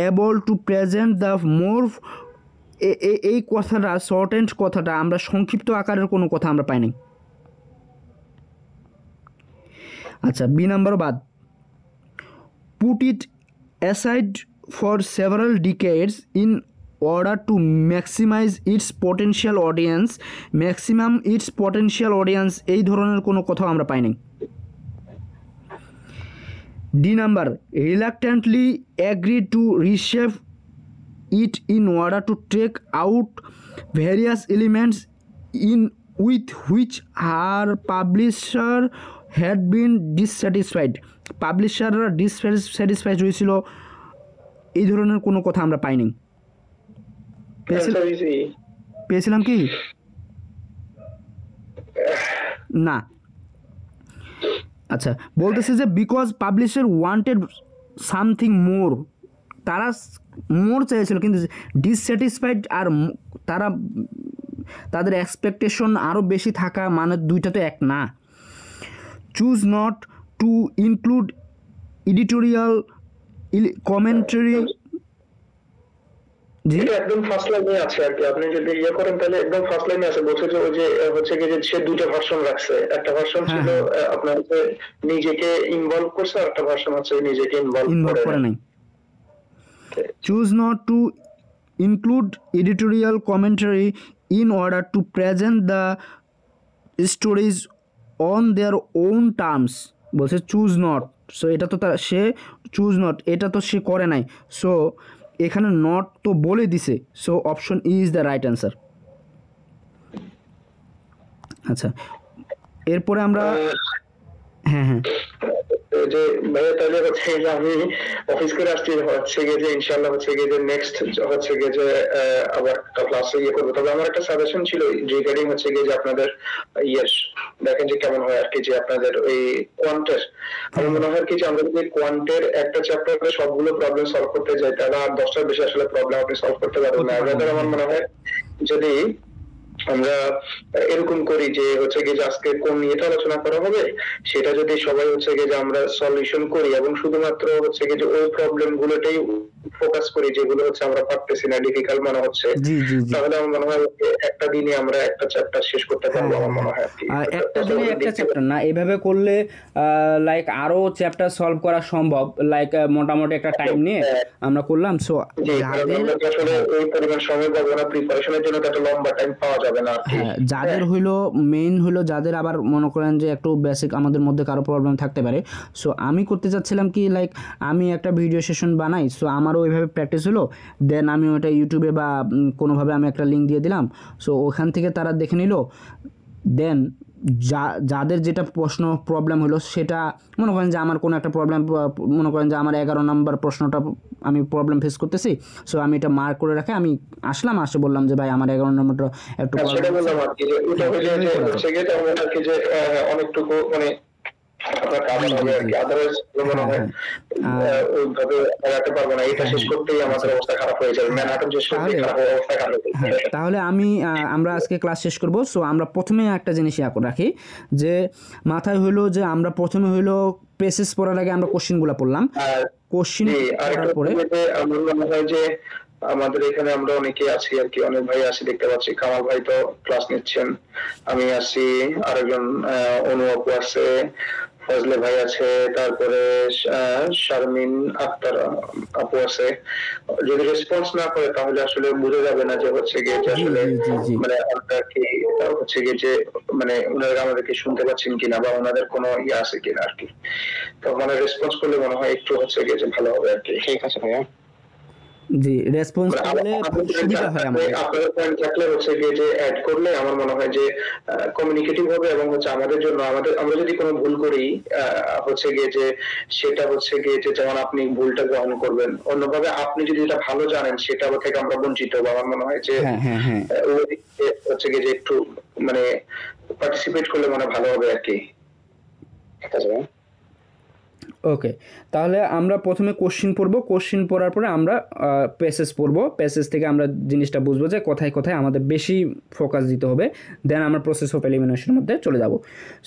able to present the more এই কথাটা শর্ট অ্যান্ড কথাটা আমরা সংক্ষিপ্ত আকারের কোনো কথা আমরা পাই নাই। আচ্ছা, বি নাম্বার বাদ। Put it aside for several ডিকেডস in order to maximize its potential audience, maximum its potential audience এই ধরনের কোনো কথা আমরা পাই নাই। D number, reluctantly agreed to reshape it in order to take out various elements in with which her publisher had been dissatisfied, পাবলিশাররা dissatisfied হয়েছিল, এই ধরনের কোনো কথা আমরা পাই নাই। পেয়েছিলাম কি না? আচ্ছা, বলতেছে যে বিকজ পাবলিশার ওয়ান্টেড সামথিং মোর, তারা মোর চাইছিল কিন্তু ডিসস্যাটিসফাইড, আর তারা তাদের এক্সপেকটেশন আরও বেশি থাকা, মানে দুইটা তো এক না। Choose not to include editorial commentary, একদম ফার্স্ট লাইনে আছে আর কি, আপনি যদি ইয়ে করেন তাহলে একদম ফার্স্ট লাইনে আছে, বলছে যে ওই যে হচ্ছে কি যে সে দুটো ভার্সন রাখছে, একটা ভার্সন ছিল আপনার হচ্ছে নিজেকে ইনভলভ করছে, আর একটা ভার্সন হচ্ছে নিজেকে ইনভলভ করে নাই। Choose not to include editorial commentary in order to present the stories on their own terms, বলছে চুজ নট। সো এটা তো তার, সে চুজ নট এটা তো সে করে নাই, সো এখানে নট তো বলে দিছে। So option E is the right answer. আচ্ছা, এরপরে আমরা হ্যাঁ যে ভাইয়া তাহলে হচ্ছে যে আমি অফিস করে আসছি, হচ্ছে গিয়ে যে ইনশাআল্লাহ হচ্ছে গিয়ে যে নেক্সট হচ্ছে গিয়ে যে আবার ক্লাসে ইয়ে করবো। তবে আমার একটা সাজেশন ছিল রিগার্ডিং হচ্ছে গিয়ে যে আপনাদের ইয়েস দেখেন যে কেমন হয় আর কি, যে আপনাদের ওই কোয়ান্টের, আমার মনে হয় কি যে আমরা যদি কোয়ান্টের একটা চ্যাপ্টারে সবগুলো প্রবলেম সলভ করতে যাই তাহলে আর 10টার বেশি আসলে প্রবলেম আপনি সলভ করতে পারবেন না। আমার মনে হয় যদি আমরা এরকম করি যে হচ্ছে গিয়ে যে আজকে কোন নিয়েটা আলোচনা করা হবে সেটা যদি সবাই হচ্ছে গিয়ে যে আমরা সলিউশন করি এবং শুধুমাত্র হচ্ছে গিয়ে যে ওই প্রবলেম গুলোটাই ফোকাস করি যেগুলো হচ্ছে আমরা পারতেছি না, ডিফিকাল্ট মনে হচ্ছে, তাহলে আমার মনে হয় একটা দিনে আমরা একটা চ্যাপ্টার শেষ করতে পারবো। আমার মনে হয় একটা দিনে একটা চ্যাপ্টার না, এভাবে করলে লাইক আরো চ্যাপ্টার সলভ করা সম্ভব, লাইক মোটামুটি একটা টাইম নিয়ে আমরা করলাম। সো আসলে ওই পরিমাণ সময় পাবো না প্রিপারেশনের জন্য, একটা লম্বা টাইম পাওয়া যাবে না। যাদের হইলো মেইন হইলো, যাদের আবার মনে করেন যে একটু বেসিক আমাদের মধ্যে কারো প্রবলেম থাকতে পারে। সো আমি করতে চাচ্ছিলাম কি, লাইক আমি একটা ভিডিও সেশন বানাই, সো আমারও ওইভাবে প্র্যাকটিস হলো, দেন আমি ওটা ইউটিউবে বা কোনোভাবে আমি একটা লিঙ্ক দিয়ে দিলাম, সো ওখান থেকে তারা দেখে নিল। দেন যাদের যেটা প্রশ্ন প্রবলেম হলো সেটা মনে করেন যে আমার কোনো একটা প্রবলেম, মনে করেন যে আমার 11 নম্বর প্রশ্নটা আমি প্রবলেম ফেস করতেছি, সো আমি এটা মার্ক করে রাখে আমি আসলাম, আসে বললাম যে ভাই আমার 11 নম্বরটা একটু অনেকটুকু মানে তাহলে আমরা আজকে ক্লাস শেষ করব। সো আমরা প্রথমে একটা জিনিস রাখি যে মাথায় হইলো যে আমরা প্রথমে হইলো পেসেস পড়ার আগে আমরা কোশ্চেনগুলো পড়লাম, কোশ্চেন পড়ার পরে আমার মনে হয় যে আমাদের এখানে আমরা অনেকে আছি আর কি, অনেক ভাই আছি দেখতে পাচ্ছি, কামাল ভাই তো ক্লাস নিচ্ছেন, আমি আছি, আরেকজন অনু আপু আছে, ফজলে ভাই আছে, তারপরে শারমিন আক্তার আপু আছে। যদি রেসপন্স না করে তাহলে আসলে বোঝা যাবে না যে হচ্ছে গিয়ে আসলে মানে আমরা কি হচ্ছে গিয়ে যে মানে ওনারা আমাদেরকে শুনতে পাচ্ছেন কিনা বা ওনাদের কোনো ইয়ে আছে কিনা আর কি। তো মানে রেসপন্স করলে মনে হয় একটু হচ্ছে গিয়ে যে ভালো হবে আর কি। ঠিক আছে ভাইয়া। জি রেসপন্স করলে সুবিধা হয় আমাদের। আপনাদের পয়েন্ট থাকলে হচ্ছে গিয়ে যে অ্যাড করলে আমার মনে হয় যে কমিউনিকেটিভ হবে এবং হচ্ছে আমাদের জন্য আমরা যদি কোনো ভুল করি হচ্ছে গিয়ে যে সেটা হচ্ছে গিয়ে যে যেমন আপনি ভুলটা গ্রহণ করবেন, অন্যভাবে আপনি যদি এটা ভালো জানেন সেটা থেকে আমরা বঞ্চিত হবো। আমার মনে হয় যে হচ্ছে গিয়ে যে একটু মানে পার্টিসিপেট করলে মানে ভালো হবে আর কি। ঠিক আছে। ওকে, তাহলে আমরা প্রথমে কোশ্চিন পড়বো, কোশ্চিন পড়ার পরে আমরা প্যাসেজ পড়বো, প্যাসেজ থেকে আমরা জিনিসটা বুঝবো যে কোথায় কোথায় আমাদের বেশি ফোকাস দিতে হবে, দেন আমরা প্রসেস অফ এলিমিনেশনের মধ্যে চলে যাব।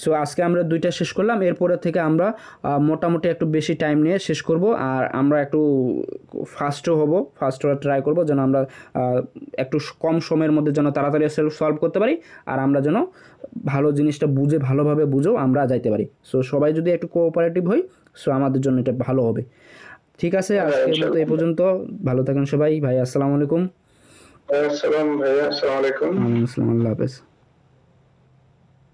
সো আজকে আমরা 2টা শেষ করলাম, এরপরে থেকে আমরা মোটামুটি একটু বেশি টাইম নিয়ে শেষ করব, আর আমরা একটু ফাস্টও হব, ফাস্ট হওয়ার ট্রাই করবো যেন আমরা একটু কম সময়ের মধ্যে যেন তাড়াতাড়ি সলভ করতে পারি, আর আমরা যেন ভালো জিনিসটা ভালোভাবে বুঝেও আমরা যাইতে পারি। সো সবাই যদি একটু কোঅপারেটিভ হই, সো আমাদের জন্য এটা ভালো হবে। ঠিক আছে, আজকের মতো এই পর্যন্ত। ভালো থাকেন সবাই। ভাই আসসালামু আলাইকুম। আসসালাম ভাইয়া, আসসালামু আলাইকুম। আসসালাম, আল্লাহ হাফেজ।